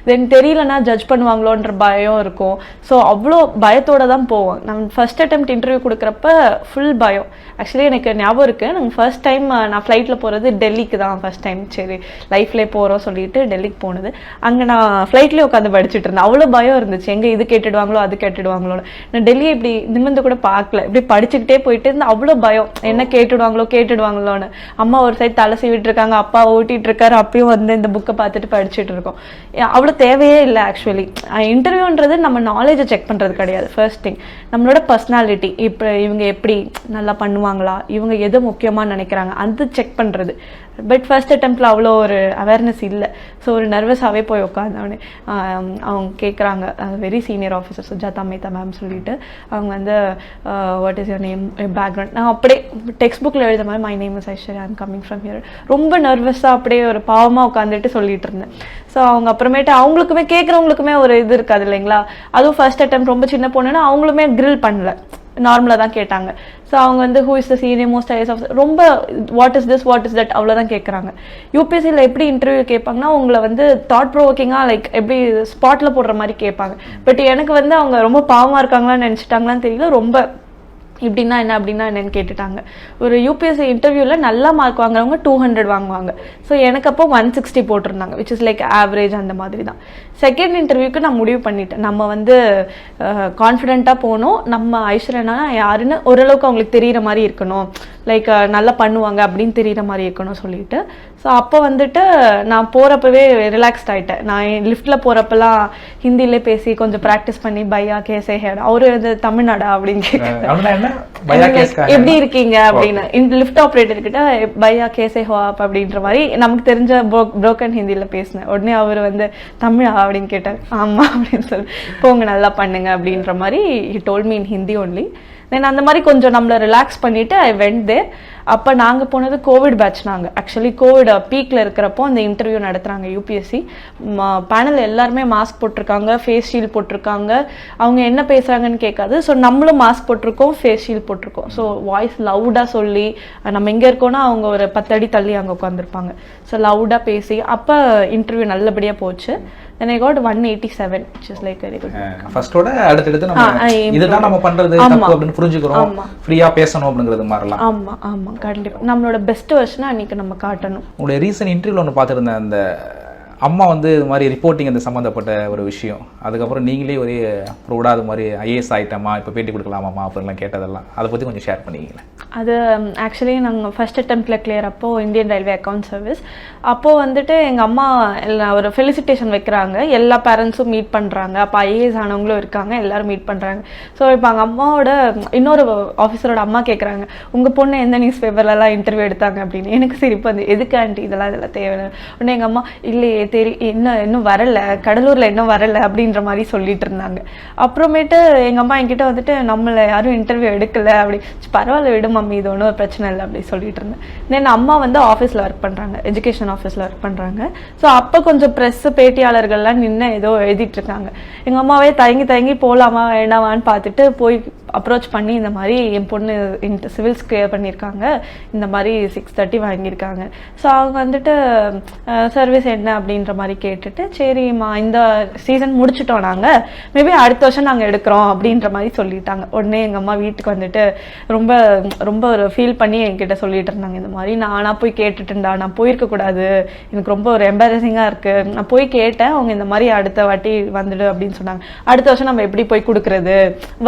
தென் தெரியலன்னா ஜட்ஜ் பண்ணுவாங்களோன்ற பயம் இருக்கும். ஸோ அவ்வளோ பயத்தோடு தான் போவோம். நம்ம ஃபர்ஸ்ட் அட்டெம்ப்ட் இன்டர்வியூ கொடுக்குறப்ப ஃபுல் பயம். ஆக்சுவலி எனக்கு ஞாபகம் இருக்குது, நாங்கள் ஃபர்ஸ்ட் டைம் நான் ஃப்ளைட்டில் போகிறது டெல்லிக்கு தான் ஃபர்ஸ்ட் டைம். சரி லைஃப்லேயே போகிறோம் சொல்லிட்டு டெல்லிக்கு போனது. அங்கே நான் ஃப்ளைட்லேயே உட்காந்து படிச்சுட்டு இருந்தேன். அவ்வளோ பயம் இருந்துச்சு, எங்கே இது கேட்டுடுவாங்களோ அது கேட்டுடுவாங்களோ. நான் டெல்லியை இப்படி நிமிர்ந்து கூட பார்க்கல, இப்படி படிச்சுக்கிட்டே போயிட்டு இருந்து அவ்வளோ பயம், என்ன கேட்டுடுவாங்களோன்னு. அம்மா ஒரு சைடு தலை சீவிட்டு இருக்காங்க, அப்பா ஓட்டிட்டு இருக்காரு, அப்பயும் வந்து இந்த புக்கை பார்த்துட்டு படிச்சுட்டு இருக்கோம். அவ்வளோ தேவையே இல்லை. ஆக்சுவலி இன்டர்வியூன்றது நம்ம நாலேஜை செக் பண்ணுறது கிடையாது. ஃபர்ஸ்ட் திங் நம்மளோட பர்சனாலிட்டி, இப்போ இவங்க எப்படி நல்லா பண்ணுவாங்களா, இவங்க எது முக்கியமாக நினைக்கிறாங்க அது செக் பண்ணுறது. பட் ஃபர்ஸ்ட் அட்டெம்ப்டில் அவ்வளோ ஒரு அவேர்னஸ் இல்லை. ஸோ ஒரு நர்வஸாகவே போய் உட்காந்தவொடனே அவங்க கேட்குறாங்க, very senior officer Sujatha Mehta ma'am சொல்லிட்டு, அவங்க வந்து what is your name, background. நான் அப்படியே டெக்ஸ்ட் புக்கில் எழுத மாதிரி my name is Aishwarya, I'm coming from here. ரொம்ப நர்வஸாக அப்படியே ஒரு பாவமாக உட்காந்துட்டு சொல்லிட்டு இருந்தேன். ஸோ அவங்க அப்புறமேட்டு அவங்களுக்குமே கேட்குறவங்களுக்குமே ஒரு இது இருக்காது இல்லைங்களா. அதுவும் ஃபர்ஸ்ட் அட்டெம்ப்ட் ரொம்ப சின்ன பொண்ணுன்னா அவங்களுமே கிரில் பண்ணல, நார்மலாக தான் கேட்டாங்க. ஸோ அவங்க வந்து who is the senior most IAS officer, ரொம்ப what is this what is that அவ்வளோதான் கேட்குறாங்க. யூபிஎஸ்சியில் எப்படி இன்டர்வியூ கேட்பாங்கன்னா உங்களை வந்து தாட் ப்ரோவோக்கிங்காக லைக் எப்படி ஸ்பாட்டில் போடுற மாதிரி கேட்பாங்க. பட் எனக்கு வந்து அவங்க ரொம்ப பாவமாக இருக்காங்களான்னு நினச்சிட்டாங்களான்னு தெரியல, ரொம்ப இப்படின்னா என்ன அப்படின்னா என்னன்னு கேட்டுட்டாங்க. ஒரு யூபிஎஸ்சி இன்டர்வியூவில் நல்லா மார்க் வாங்குறவங்க 200 வாங்குவாங்க. ஸோ எனக்கு அப்போ 160 போட்டிருந்தாங்க, விச் இஸ் லைக் ஆவரேஜ் அந்த மாதிரி தான். செகண்ட் இன்டர்வியூக்கு நான் முடிவு பண்ணிட்டேன், நம்ம வந்து கான்ஃபிடென்ட்டாக போகணும், நம்ம ஐஸ்வர்யா யாருன்னு ஓரளவுக்கு அவங்களுக்கு தெரிகிற மாதிரி இருக்கணும். லைக் நல்லா பண்ணுவாங்க அப்படின்னு தெரியுற மாதிரி இருக்கணும் சொல்லிட்டு. ஸோ அப்போ வந்துட்டு நான் போகிறப்பவே ரிலாக்ஸ்ட் ஆகிட்டேன். நான் லிஃப்ட்டில் போகிறப்பெல்லாம் ஹிந்திலே பேசி கொஞ்சம் ப்ராக்டிஸ் பண்ணி பையா கேசே ஹேட், அவரு வந்து தமிழ்நாடா அப்படின்னு கேட்குறேன், எப்படி இருக்கீங்க அப்படின்னு. இந்த லிஃப்ட் ஆப்ரேட்டர் கிட்ட பையா கேசே ஹோ ஆப் அப்படின்ற மாதிரி நமக்கு தெரிஞ்ச புரோக்கன் ஹிந்தியில் பேசினேன். உடனே அவர் வந்து தமிழா அப்படின்னு கேட்டார். ஆமாம் அப்படின்னு சொல்லி, போங்க நல்லா பண்ணுங்க அப்படின்ற மாதிரி he told me in Hindi only. Then அந்த மாதிரி கொஞ்சம் நம்மளை ரிலாக்ஸ் பண்ணிவிட்டு ஐ வெண்ட் தேர். அப்போ நாங்கள் போனது கோவிட் பேட்ச். நாங்கள் ஆக்சுவலி கோவிட் பீக்கில் இருக்கிறப்போ அந்த இன்டர்வியூ நடத்துகிறாங்க யூபிஎஸ்சி. பேனல் எல்லாருமே மாஸ்க் போட்டிருக்காங்க, ஃபேஸ் ஷீல்ட் போட்டிருக்காங்க. அவங்க என்ன பேசுகிறாங்கன்னு கேட்காது. ஸோ நம்மளும் மாஸ்க் போட்டிருக்கோம், ஃபேஸ் ஷீல்ட் போட்டிருக்கோம். ஸோ வாய்ஸ் லவுடாக சொல்லி, நம்ம எங்கே இருக்கோன்னா அவங்க ஒரு 10 அடி தள்ளி அங்கே உட்காந்துருப்பாங்க. ஸோ லவுடாக பேசி அப்போ இன்டர்வியூ நல்லபடியாக போச்சு. Then I got 187, which is like very good. ஃபர்ஸ்டோட அடுத்து நம்ம இதுதான் நம்ம பண்றது தப்பு அப்படினு புரிஞ்சுக்கிறோம். ஃப்ரீயா பேசணும் அப்படிங்கிறது மாதிரிலாம். ஆமா ஆமா கண்டிப்பா நம்மளோட பெஸ்ட் வெர்ஷனை அன்னைக்கு நம்ம காட்டணும். உங்களுடைய ரீசன்ட் இன்டர்வியூல ஒன்று பார்த்துருந்தேன், அந்த அம்மா வந்து இது மாதிரி ரிப்போர்ட்டிங் அந்த சம்மந்தப்பட்ட ஒரு விஷயம், அதுக்கப்புறம் நீங்களே ஒரே ப்ரௌடாக அது மாதிரி ஐஏஎஸ் ஆகிட்டமா இப்போ பேட்டி கொடுக்கலாமாம்மா அப்படின்லாம் கேட்டதெல்லாம் அதை பற்றி கொஞ்சம் ஷேர் பண்ணிக்கிங்களேன். அது ஆக்சுவலி நாங்கள் ஃபர்ஸ்ட் அட்டெம்ப்டில் கிளியர் அப்போது இந்தியன் ரயில்வே அக்கௌண்ட் சர்வீஸ் அப்போது வந்துட்டு எங்கள் அம்மா ஒரு ஃபெலிசிட்டேஷன் வைக்கிறாங்க, எல்லா பேரண்ட்ஸும் மீட் பண்ணுறாங்க. அப்போ ஐஏஎஸ் ஆனவங்களும் இருக்காங்க, எல்லோரும் மீட் பண்ணுறாங்க. ஸோ இப்போ எங்கள் அம்மாவோட இன்னொரு ஆஃபீஸரோட அம்மா கேட்குறாங்க, உங்கள் பொண்ணு எந்த நியூஸ் பேப்பர்லலாம் இன்டர்வியூ எடுத்தாங்க அப்படின்னு. எனக்கு சிரிப்பு வந்து, எதுக்கு ஆண்டி இதெல்லாம் தேவை. உடனே எங்கள் அம்மா இல்லையே இன்னும் வரல, கடலூர்ல இன்னும் வரல அப்படின்ற மாதிரி சொல்லிட்டு இருந்தாங்க. அப்புறமேட்டு எங்க அம்மா என்கிட்ட வந்துட்டு நம்மள யாரும் இன்டர்வியூ எடுக்கல அப்படி, பரவாயில்ல விடு மம்மி, இது ஒன்றும் பிரச்சனை இல்லை அப்படி சொல்லிட்டு இருந்தேன். தென் அம்மா வந்து ஆஃபீஸில் ஒர்க் பண்ணுறாங்க, எஜுகேஷன் ஆஃபீஸில் ஒர்க் பண்ணுறாங்க. ஸோ அப்போ கொஞ்சம் ப்ரெஸ் பேட்டியாளர்கள்லாம் நின்று ஏதோ எழுதிட்டு இருக்காங்க. எங்கள் அம்மாவே தயங்கி போகலாமா வேண்டாமான்னு பார்த்துட்டு போய் அப்ரோச் பண்ணி, இந்த மாதிரி என் பொண்ணு சிவில்ஸ் கிளியர் பண்ணியிருக்காங்க, இந்த மாதிரி 630 வாங்கியிருக்காங்க. ஸோ அவங்க வந்துட்டு சர்வீஸ் என்ன அப்படின்ற மாதிரி கேட்டுட்டு, சரிம்மா இந்த சீசன் முடிச்சிட்டோம் நாங்கள், மேபி அடுத்த வருஷம் நாங்கள் எடுக்கிறோம் அப்படின்ற மாதிரி சொல்லிட்டாங்க. உடனே எங்கள் அம்மா வீட்டுக்கு வந்துட்டு ரொம்ப ரொம்ப ஒரு ஃபீல் பண்ணி என்கிட்ட சொல்லிட்டு இருந்தாங்க, இந்த மாதிரி நானாக போய் கேட்டுட்டுண்டா, நான் போயிருக்கக்கூடாது, எனக்கு ரொம்ப ஒரு எம்பாரசிங்காக இருக்குது, நான் போய் கேட்டேன், அவங்க இந்த மாதிரி அடுத்த வாட்டி வந்துடு அப்படின்னு சொன்னாங்க. அடுத்த வருஷம் நம்ம எப்படி போய் கொடுக்குறது,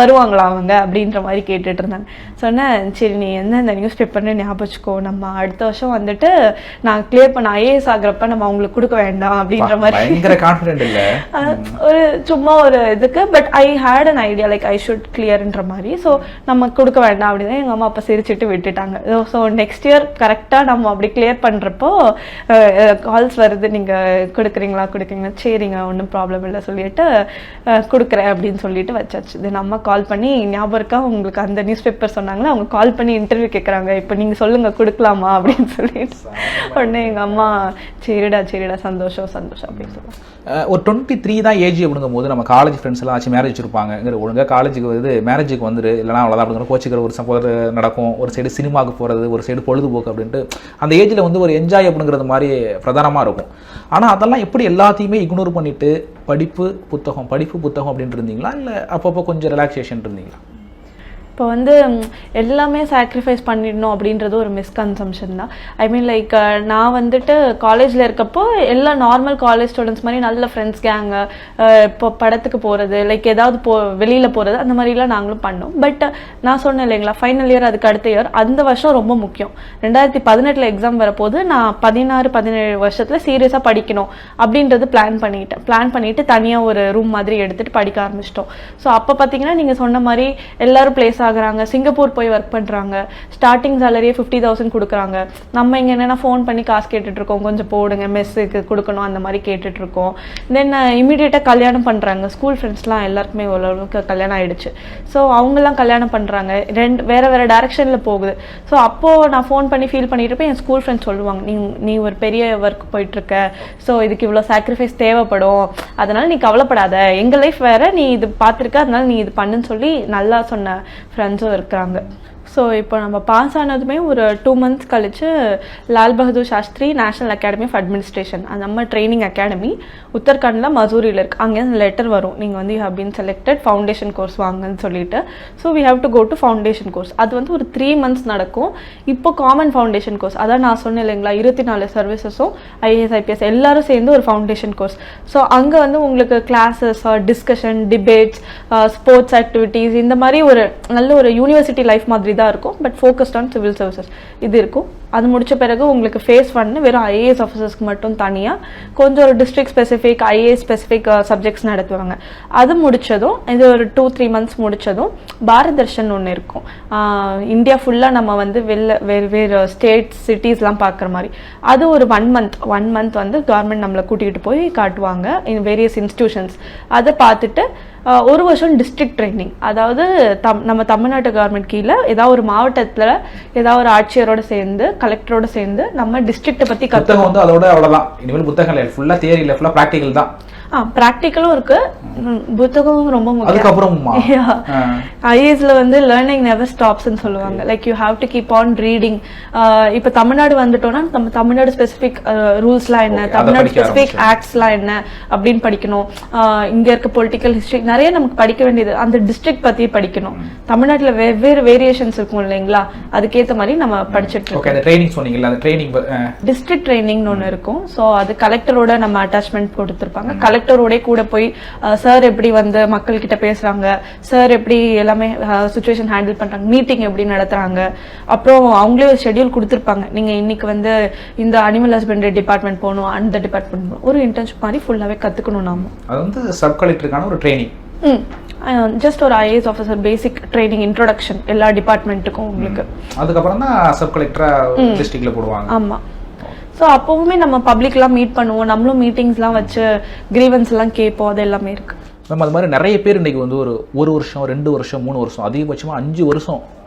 வருவாங்களா அவங்க அப்படின்ற மாதிரி கேட்டுட்டு இருந்தாங்க. சொன்னேன், சரி நீ எந்த நியூஸ் பேப்பர்னு ஞாபகம் வச்சுக்கோ, நம்ம அடுத்த வருஷம் வந்துட்டு நான் கிளியர் பண்ண ஐஏஎஸ் ஆகிறப்ப நம்ம அவங்களுக்கு கொடுக்க வேண்டாம் அப்படின்ற மாதிரி ஒரு சும்மா ஒரு இதுக்கு. But I had an idea like I should கிளியர்ன்ற மாதிரி. ஸோ நம்ம கொடுக்க வேண்டாம் அப்படின்னு எங்கள் அம்மா அப்பா சிரிச்சுட்டு விட்டுட்டாங்க. ஸோ நெக்ஸ்ட் இயர் கரெக்டாக நம்ம அப்படி கிளியர் பண்ணுறப்போ கால்ஸ் வருது, நீங்கள் கொடுக்குறீங்களா, சரிங்க ஒன்றும் ப்ராப்ளம் இல்லை சொல்லிட்டு கொடுக்குறேன் அப்படின்னு சொல்லிட்டு வச்சாச்சு. தென் அம்மா கால் பண்ணி, ஞாபகம் இருக்கா உங்களுக்கு அந்த நியூஸ் பேப்பர் சொன்னாங்களா, அவங்க கால் பண்ணி இன்டர்வியூ கேட்குறாங்க, இப்போ நீங்கள் சொல்லுங்கள் கொடுக்கலாமா அப்படின்னு சொல்லிட்டு. உடனே எங்கள் அம்மா சரிடா சந்தோஷம் அப்படின்னு சொல்லுவாங்க. ஒரு 23 தான் ஏஜ் அப்படிங்கும் போது நம்ம காலேஜ் ஃப்ரெண்ட்ஸ் எல்லாம் ஆச்சு மேரேஜ் இருப்பாங்க, ஒழுங்காக காலேஜுக்கு வந்து மேரேஜுக்கு வந்துரு, இல்லைனா அவ்வளோதான் அப்படிங்கிற கோச்சிக்கிற ஒரு சப்போர்ட் நடக்கும். ஒரு சைடு சினிமாவுக்கு போகிறது, ஒரு சைடு பொழுதுபோக்கு அப்படின்ட்டு அந்த ஏஜில் வந்து ஒரு என்ஜாய் அப்படிங்கிறது மாதிரி பிரதானமாக இருக்கும். ஆனால் அதெல்லாம் எப்படி எல்லாத்தையுமே இக்னோர் பண்ணிவிட்டு படிப்பு புத்தகம் அப்படின்ட்டு இருந்தீங்களா, இல்லை அப்பப்போ கொஞ்சம் ரிலாக்ஸேஷன் இருந்தீங்களா? இப்போ வந்து எல்லாமே சாக்ரிஃபைஸ் பண்ணிடணும் அப்படின்றது ஒரு மிஸ்கன்சம்ஷன் தான். ஐ மீன் லைக் நான் வந்துட்டு காலேஜில் இருக்கப்போ எல்லா நார்மல் காலேஜ் ஸ்டூடெண்ட்ஸ் மாதிரி நல்ல ஃப்ரெண்ட்ஸ் கேங்கு, இப்போ படத்துக்கு போகிறது, லைக் ஏதாவது வெளியில் போகிறது, அந்த மாதிரிலாம் நாங்களும் பண்ணோம். பட் நான் சொன்னேன் இல்லைங்களா, ஃபைனல் இயர் அதுக்கு அடுத்த இயர் அந்த வருஷம் ரொம்ப முக்கியம். 2018 எக்ஸாம் வரப்போது நான் 16-17 வருஷத்தில் சீரியஸாக படிக்கணும் அப்படின்றது பிளான் பண்ணிவிட்டு தனியாக ஒரு ரூம் மாதிரி எடுத்துகிட்டு படிக்க ஆரம்பிச்சிட்டோம். ஸோ அப்போ பார்த்தீங்கன்னா நீங்கள் சொன்ன மாதிரி எல்லோரும் பிளேஸ் ஆகுறாங்க, சிங்கப்பூர் போய் ஒர்க் பண்ணுறாங்க, ஸ்டார்டிங் சேலரியே 50,000 கொடுக்குறாங்க. நம்ம இங்கே என்னென்னா ஃபோன் பண்ணி காசு கேட்டுட்ருக்கோம், கொஞ்சம் போடுங்க மெஸ்ஸுக்கு கொடுக்கணும் அந்த மாதிரி கேட்டுட்ருக்கோம். தென் இமீடியட்டாக கல்யாணம் பண்ணுறாங்க. ஸ்கூல் ஃப்ரெண்ட்ஸ்லாம் எல்லாருக்குமே ஓரளவுக்கு கல்யாணம் ஆகிடுச்சு. ஸோ அவங்கெல்லாம் கல்யாணம் பண்ணுறாங்க, வேறு டேரெக்ஷனில் போகுது. ஸோ அப்போது நான் ஃபோன் பண்ணி ஃபீல் பண்ணிட்டு இருப்பேன். என் ஸ்கூல் ஃப்ரெண்ட்ஸ் சொல்லுவாங்க, நீ ஒரு பெரிய ஒர்க் போயிட்டுருக்க, ஸோ இதுக்கு இவ்வளோ சாக்ரிஃபைஸ் தேவைப்படும், அதனால் நீ கவலைப்படாத, எங்கள் லைஃப் வேறு, நீ இது பார்த்துருக்க, அதனால நீ இது பண்ணுன்னு சொல்லி நல்லா சொன்ன ஃப்ரெண்ட்ஸும் இருக்கிறாங்க. ஸோ இப்போ நம்ம பாஸ் ஆனதுமே ஒரு 2 months கழிச்சு Lal Bahadur Shastri national academy of administration, அந்த நம்ம ட்ரைனிங் அகாடமி உத்தரகாண்டில் மசூரியில் இருக்குது. அங்கேருந்து லெட்டர் வரும், நீங்கள் வந்து you have been selected, foundation course வாங்கன்னு சொல்லிட்டு. So we have to go to foundation course. அது வந்து ஒரு 3 months நடக்கும். இப்போ காமன் ஃபவுண்டேஷன் கோர்ஸ், அதான் நான் சொன்னேன் இல்லைங்களா, 24 சர்வீசஸும் ஐஏஎஸ் ஐபிஎஸ் எல்லாரும் சேர்ந்து ஒரு ஃபவுண்டேஷன் கோர்ஸ். ஸோ அங்கே வந்து உங்களுக்கு classes, discussion, debates, sports activities, இந்த மாதிரி ஒரு நல்ல ஒரு யூனிவர்சிட்டி லைஃப் மாதிரி தான் தான் இருக்கும், but focused on civil services இது இருக்கும். அது முடிச்ச பிறகு உங்களுக்கு ஃபேஸ் 1 வெறும் ஐஏஎஸ் ஆஃபீஸர்ஸ்க்கு மட்டும் தனியாக கொஞ்சம் ஒரு district specific IAS specific subjects நடத்துவாங்க. அது முடித்ததும் இது ஒரு 2-3 மந்த்ஸ் முடித்ததும் பாரத் தர்ஷன் ஒன்று இருக்கும். இந்தியா ஃபுல்லாக நம்ம வந்து வேறு ஸ்டேட்ஸ் சிட்டிஸ்லாம் பார்க்குற மாதிரி அது ஒரு 1 மந்த் வந்து கவர்மெண்ட் நம்மளை கூட்டிகிட்டு போய் காட்டுவாங்க இன் வேரியஸ் இன்ஸ்டிடியூஷன்ஸ். அதை பார்த்துட்டு 1 வருஷம் டிஸ்ட்ரிக்ட் ட்ரைனிங், அதாவது நம்ம தமிழ்நாட்டு கவர்மெண்ட் கீழே ஏதாவது ஒரு மாவட்டத்தில் ஏதாவது ஒரு ஆட்சியரோட சேர்ந்து கலெக்டரோட சேர்ந்து நம்ம டிஸ்ட்ரிக்ட்டை பற்றி புத்தகம் வந்து அதோட அவ்வளோதான். இனிமேல் புத்தகம் இல்லை, ஃபுல்லாக தியரி இல்லை, ஃபுல்லாக ப்ராக்டிக்கல் தான். ப்ராக்டிக்கலும் இருக்கு, புத்தகமும் ரொம்ப முக்கியம். அதுக்கப்புறம் ஐஏஎஸ்ல வந்து லேர்னிங் நெவர் ஸ்டாப்ஸ்ன்னு சொல்லுவாங்க. Like you have to keep on reading. இப்போ தமிழ்நாடு வந்துட்டோம்னா நம்ம தமிழ்நாடு ஸ்பெசிஃபிக் ரூல்ஸ்லாம் என்ன, தமிழ்நாடு ஸ்பெசிஃபிக் ஆக்ட்ஸ்லாம் என்ன அப்படின்னு படிக்கணும். இங்க இருக்க பொலிட்டிக்கல் ஹிஸ்டரி நிறைய நமக்கு படிக்க வேண்டியது, அந்த டிஸ்ட்ரிக்ட் பத்தி படிக்கணும். தமிழ்நாட்டுல வெவ்வேறு வேரியேஷன்ஸ் இருக்கும் இல்லைங்களா, அதுக்கேற்ற மாதிரி நம்ம படிச்சுட்டு இருக்கோம். டிஸ்ட்ரிக்ட் ட்ரைனிங்னு ஒன்று இருக்கும். ஸோ அது கலெக்டரோட நம்ம அட்டாச்மெண்ட் கொடுத்துருப்பாங்க. கலெக்டரோட கூட போய் சார் எப்படி வந்து மக்கள் கிட்ட பேசுறாங்க, சார் எப்படி எல்லாமே சிச்சுவேஷன் ஹேண்டில் பண்றாங்க, மீட்டிங் எப்படி நடத்துறாங்க, அப்புறம் அவங்களே ஒரு ஷெட்யூல் கொடுத்துருப்பாங்க. நீங்க இன்னைக்கு வந்து இந்த அனிமல் ஹஸ்பண்டரி டிபார்ட்மெண்ட் போகணும், அந்த டிபார்ட்மெண்ட் போகணும், ஒரு இன்டர்ன்ஷிப் மாதிரி ஃபுல்லாவே கத்துக்கணும். நாம அது வந்து சப் கலெக்டருக்கான ஒரு ட்ரைனிங், ஜஸ்ட் ஒரு ஐஏஎஸ் ஆஃபீஸர் பேசிக் ட்ரைனிங், இன்ட்ரோடக்ஷன் எல்லா டிபார்ட்மெண்ட்டுக்கும் உங்களுக்கு. அதுக்கப்புறம் தான் சப் கலெக்டரா டிஸ்ட்ரிக்ட்ல போடுவாங்க. ஆமா. ஸோ அப்போவுமே நம்ம பப்ளிக்லாம் மீட் பண்ணுவோம், நம்மளும் மீட்டிங்ஸ்லாம் வச்சு கிரீவன்ஸ் எல்லாம் கேட்போம், அது எல்லாமே இருக்கு. மேம் அது மாதிரி நிறைய பேர் இன்றைக்கி வந்து ஒரு வருஷம் 2 வருஷம் 3 வருஷம் அதிகபட்சமாக 5 வருஷம்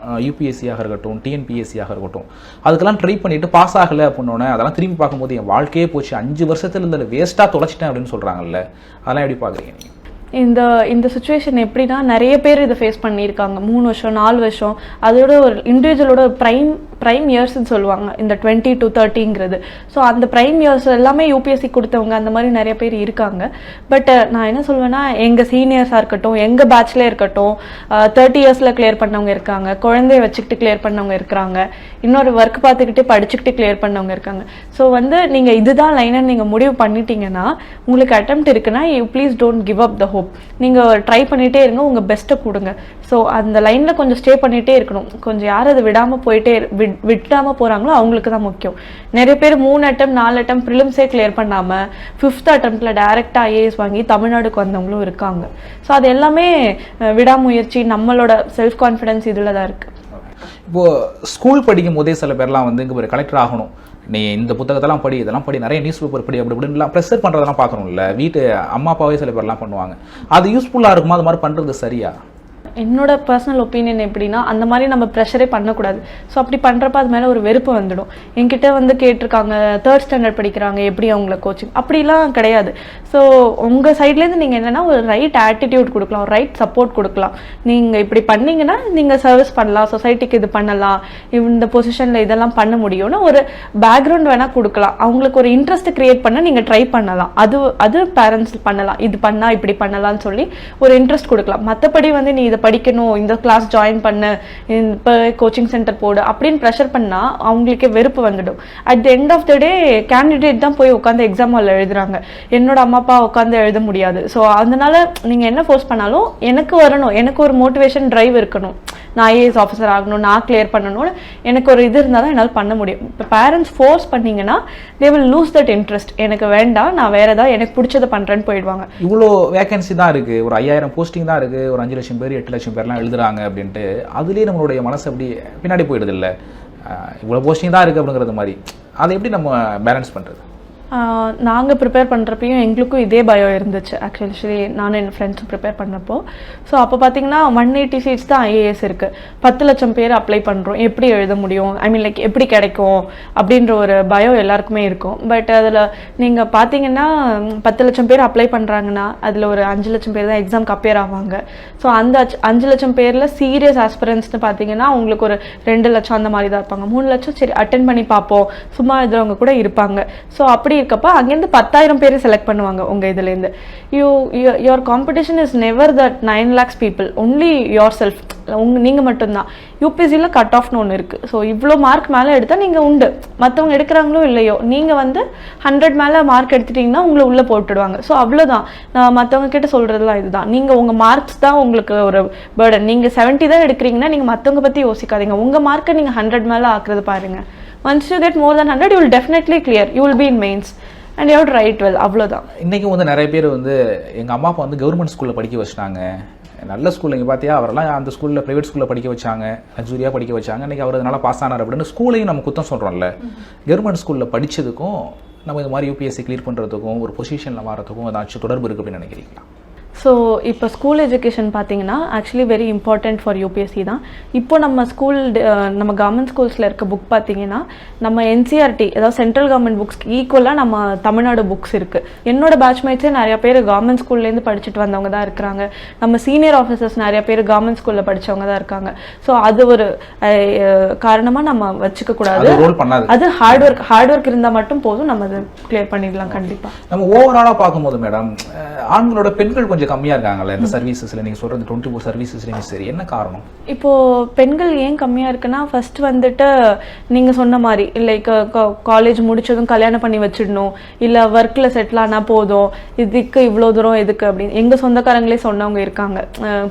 யூபிஎஸ்சியாக இருக்கட்டும் டிஎன்பிஎஸ்சியாக இருக்கட்டும் அதுக்கெல்லாம் ட்ரை பண்ணிவிட்டு பாஸ் ஆகலை அப்படின்னோடனே அதெல்லாம் திரும்பி பார்க்கும்போது என் வாழ்க்கையே போச்சு, 5 வருஷத்துல இந்த வேஸ்ட்டாக தொலைச்சிட்டேன் அப்படின்னு சொல்கிறாங்கல்ல, அதெல்லாம் எப்படி பார்க்குறீங்க நீங்கள்? இந்த சுச்சுவேஷன் எப்படின்னா நிறைய பேர் இதை ஃபேஸ் பண்ணியிருக்காங்க. 3 வருஷம் 4 வருஷம் அதோட ஒரு இண்டிவிஜுவலோட ப்ரைம் இயர்ஸ்ன்னு சொல்லுவாங்க இந்த 20 to 30ங்கிறது. ஸோ அந்த ப்ரைம் இயர்ஸ் எல்லாமே யூபிஎஸ்சி கொடுத்தவங்க அந்த மாதிரி நிறைய பேர் இருக்காங்க. பட் நான் என்ன சொல்வேன்னா, எங்கள் சீனியர்ஸாக இருக்கட்டும், எங்கள் பேட்ச்லேயே இருக்கட்டும், 30 இயர்ஸில் கிளியர் பண்ணவங்க இருக்காங்க, குழந்தைய வச்சுக்கிட்டு கிளியர் பண்ணவங்க இருக்கிறாங்க, இன்னொரு ஒர்க் பார்த்துக்கிட்டே படிச்சுக்கிட்டு கிளியர் பண்ணவங்க இருக்காங்க. ஸோ வந்து நீங்கள் இதுதான் லைனை நீங்கள் முடிவு பண்ணிட்டீங்கன்னா, உங்களுக்கு அட்டெம்ப்ட் இருக்குன்னா you please don't give up the hope. நீங்கள் ட்ரை பண்ணிகிட்டே இருங்க, உங்கள் பெஸ்ட்டை கொடுங்க. ஸோ அந்த லைனில் கொஞ்சம் ஸ்டே பண்ணிகிட்டே இருக்கணும். கொஞ்சம் யார் அதை விடாமல் போகிறாங்களோ அவங்களுக்கு தான் முக்கியம். நிறைய பேர் 3 attempt 4 attempt ப்ரிலிம்ஸே கிளியர் பண்ணாமல் 5th attemptல டைரெக்டாக ஐஏஎஸ் வாங்கி தமிழ்நாடுக்கு வந்தவங்களும் இருக்காங்க. ஸோ அது எல்லாமே விடாமுயற்சி, நம்மளோட செல்ஃப் கான்ஃபிடன்ஸ் இதில் தான் இருக்குது. இப்போது ஸ்கூல் படிக்கும் போதே சில பேர்லாம் வந்து இங்கே ஒரு கலெக்டர் ஆகணும், நீ இந்த புத்தகத்தெல்லாம் படி, இதெல்லாம் படி, நிறைய நியூஸ் பேப்பர் படி, அப்படி இப்படின்லாம் ப்ரெஷர் பண்ணுறதெல்லாம் பார்க்கணும்ல, வீட்டு அம்மா அப்பாவே சில பேர்லாம் பண்ணுவாங்க. அது யூஸ்ஃபுல்லாக இருக்குமா? அது மாதிரி பண்ணுறது சரியா? என்னோட பர்சனல் ஒப்பீனியன் எப்படின்னா, அந்த மாதிரி நம்ம ப்ரெஷரே பண்ணக்கூடாது. ஸோ அப்படி பண்ணுறப்ப அது மேலே ஒரு வெறுப்பு வந்துடும். என்கிட்ட வந்து கேட்டிருக்காங்க 3rd standard படிக்கிறாங்க, எப்படி அவங்கள கோச்சிங், அப்படிலாம் கிடையாது. ஸோ உங்கள் சைட்லேருந்து நீங்கள் என்னென்னா ஒரு ரைட் ஆட்டிடியூட் கொடுக்கலாம், ஒரு ரைட் சப்போர்ட் கொடுக்கலாம். நீங்கள் இப்படி பண்ணீங்கன்னா நீங்கள் சர்வீஸ் பண்ணலாம், சொசைட்டிக்கு இது பண்ணலாம், இந்த பொசிஷனில் இதெல்லாம் பண்ண முடியும்னு ஒரு பேக்ரவுண்ட் வேணால் கொடுக்கலாம். அவங்களுக்கு ஒரு இன்ட்ரெஸ்ட் கிரியேட் பண்ண நீங்கள் ட்ரை பண்ணலாம். அது பேரண்ட்ஸ் பண்ணலாம், இது பண்ணால் இப்படி பண்ணலாம்னு சொல்லி ஒரு இன்ட்ரெஸ்ட் கொடுக்கலாம். மற்றபடி வந்து நீ இதை படிக்கணும், இந்த கிளாஸ் ஜாயின் பண்ணு, இப்போ கோச்சிங் சென்டர் போடு அப்படின்னு ப்ரெஷர் பண்ணால் அவங்களுக்கே வெறுப்பு வந்துடும். At the end of the day candidate தான் போய் உட்காந்து எக்ஸாம் ஹாலில் எழுதுறாங்க, என்னோட அம்மா அப்பா உட்காந்து எழுத முடியாது. ஸோ அதனால நீங்கள் என்ன ஃபோர்ஸ் பண்ணாலும் எனக்கு வரணும், எனக்கு ஒரு மோட்டிவேஷன் ட்ரைவ் இருக்கணும், நான் ஐஏஎஸ் ஆஃபீஸர் ஆகணும், நான் கிளியர் பண்ணணும்னு எனக்கு ஒரு இது இருந்தால் தான் என்னால் பண்ண முடியும். இப்போ பேரண்ட்ஸ் ஃபோர்ஸ் பண்ணிங்கன்னா they will lose that interest. எனக்கு வேண்டாம், நான் வேறு ஏதாவது எனக்கு பிடிச்சதை பண்ணுறேன்னு போயிடுவாங்க. இவ்வளோ வேகன்சி தான் இருக்குது, ஒரு 5000 போஸ்டிங் தான் இருக்குது, ஒரு 5 லட்சம் பேர் 8 லட்சம் பேர்லாம் எழுதுறாங்க அப்படின்ட்டு அதுலேயே நம்மளுடைய மனசு அப்படி பின்னாடி போயிடுது இல்லை, இவ்வளோ போஸ்டிங் தான் இருக்குது அப்படிங்கிறது மாதிரி. அதை எப்படி நம்ம பேலன்ஸ் பண்ணுறது? நாங்கள் ப்ரிப்பேர் பண்ணுறப்பையும் எங்களுக்கும் இதே பயம் இருந்துச்சு. ஆக்சுவலி நானும் என் ஃப்ரெண்ட்ஸும் ப்ரிப்பேர் பண்ணப்போ. ஸோ அப்போ பார்த்தீங்கன்னா 180 சீட்ஸ் தான் ஐஏஎஸ் இருக்குது, 10 லட்சம் பேர் அப்ளை பண்ணுறோம், எப்படி எழுத முடியும், ஐ மீன் லைக் எப்படி கிடைக்கும் அப்படின்ற ஒரு பயம் எல்லாருக்குமே இருக்கும். பட் அதில் நீங்கள் பார்த்தீங்கன்னா 10 லட்சம் பேர் அப்ளை பண்ணுறாங்கன்னா அதில் ஒரு 5 லட்சம் பேர் தான் எக்ஸாம்க்கு அப்பியர் ஆவாங்க. ஸோ அந்த 5 லட்சம் பேரில் சீரியஸ் ஆஸ்பிரன்ஸ்னு பார்த்தீங்கன்னா உங்களுக்கு ஒரு 2 லட்சம் அந்த மாதிரி தான் இருப்பாங்க. 3 லட்சம் சரி அட்டென்ட் பண்ணி பார்ப்போம் சும்மா எழுதுறவங்க கூட இருப்பாங்க. ஸோ அப்படி இருக்கப்ப அங்கேருந்து 10,000 பேர் செலக்ட் பண்ணுவாங்க உங்கள் இதுலேருந்து. Your competition is never that 9 lakhs people, only your self, நீங்கள் மட்டும்தான். யூபிஎஸ்சியில் கட் ஆஃப்னு ஒன்று இருக்குது. ஸோ இவ்வளோ மார்க் மேலே எடுத்தால் நீங்கள் உண்டு, மற்றவங்க எடுக்கிறாங்களோ இல்லையோ நீங்கள் வந்து 100 மேலே மார்க் எடுத்துட்டிங்கன்னா உங்களை உள்ளே போட்டுடுவாங்க. ஸோ அவ்வளோதான். நான் மற்றவங்க கிட்ட சொல்கிறதுலாம் இதுதான், நீங்கள் உங்கள் மார்க்ஸ் தான் உங்களுக்கு ஒரு பேர்டன். நீங்கள் 70 தான் எடுக்கிறீங்கன்னா நீங்கள் மற்றவங்க பற்றி யோசிக்காதீங்க, உங்கள் மார்க்கை நீங்கள் 100 மேலே ஆக்குறது பாருங்கள். Once you get more than 100, you will definitely clear, you will be in mains and you have to write well. அவ்வளோதான். இன்றைக்கும் வந்து நிறைய பேர் வந்து எங்கள் அம்மா அப்பா வந்து கவர்மெண்ட் ஸ்கூலில் படிக்க வச்சிட்டாங்க, நல்ல ஸ்கூலில் இங்கே பார்த்தியா அவரெல்லாம் அந்த ஸ்கூலில் ப்ரைவேட் ஸ்கூலில் படிக்க வச்சாங்க, லக்ஸுரியாக படிக்க வச்சாங்க, இன்றைக்கி அவர் அதனால் பாஸ் ஆனார் அப்படின்னு ஸ்கூலையும் நம்ம குத்தம் சொல்கிறோம்ல. கவர்மெண்ட் ஸ்கூலில் படித்ததுக்கும் நம்ம இது மாதிரி யூபிஎஸ்சி கிளியர் பண்ணுறதுக்கும் ஒரு பொசிஷனில் மாறதுக்கும் ஏதாச்சும் தொடர்பு இருக்குது அப்படின்னு நினைக்கிறீங்களா? ஸோ இப்போ ஸ்கூல் எஜுகேஷன் பார்த்தீங்கன்னா actually very important for UPSC தான். இப்போ நம்ம நம்ம கவர்மெண்ட் ஸ்கூல்ஸில் இருக்க புக் பார்த்தீங்கன்னா நம்ம என்சிஆர்டி, அதாவது சென்ட்ரல் கவர்மெண்ட் புக்ஸ்க்கு ஈக்குவலாக நம்ம தமிழ்நாடு புக்ஸ் இருக்குது. என்னோட பேட்ச்மேட்ஸே நிறைய பேர் கவர்மெண்ட் ஸ்கூல்லேருந்து படிச்சுட்டு வந்தவங்க தான் இருக்கிறாங்க. நம்ம சீனியர் ஆஃபீஸர்ஸ் நிறைய பேர் கவர்மெண்ட் ஸ்கூலில் படித்தவங்க தான் இருக்காங்க. ஸோ அது ஒரு காரணமாக நம்ம வச்சுக்க கூடாது. அது ஹார்ட் ஒர்க் இருந்தால் மட்டும் போதும், நம்ம அதை கிளியர் பண்ணிடலாம் கண்டிப்பாக. நம்ம ஓவராலாக பார்க்கும்போது மேடம், ஆண்களோட பெண்கள் கொஞ்சம் கம்மியாக இருக்காங்கல்ல இந்த சர்வீசஸில், நீங்கள் சொல்கிறது 24 சர்வீசஸ்லையும் சரி, என்ன காரணம்? இப்போது பெண்கள் ஏன் கம்மியாக இருக்குன்னா, ஃபர்ஸ்ட் வந்துட்டு நீங்கள் சொன்ன மாதிரி லைக் காலேஜ் முடிச்சதும் கல்யாணம் பண்ணி வச்சிடணும், இல்லை ஒர்க்கில் செட்டில் ஆனால் போதும், இதுக்கு இவ்வளோ தூரம் எதுக்கு அப்படின்னு எங்கள் சொந்தக்காரங்களே சொன்னவங்க இருக்காங்க.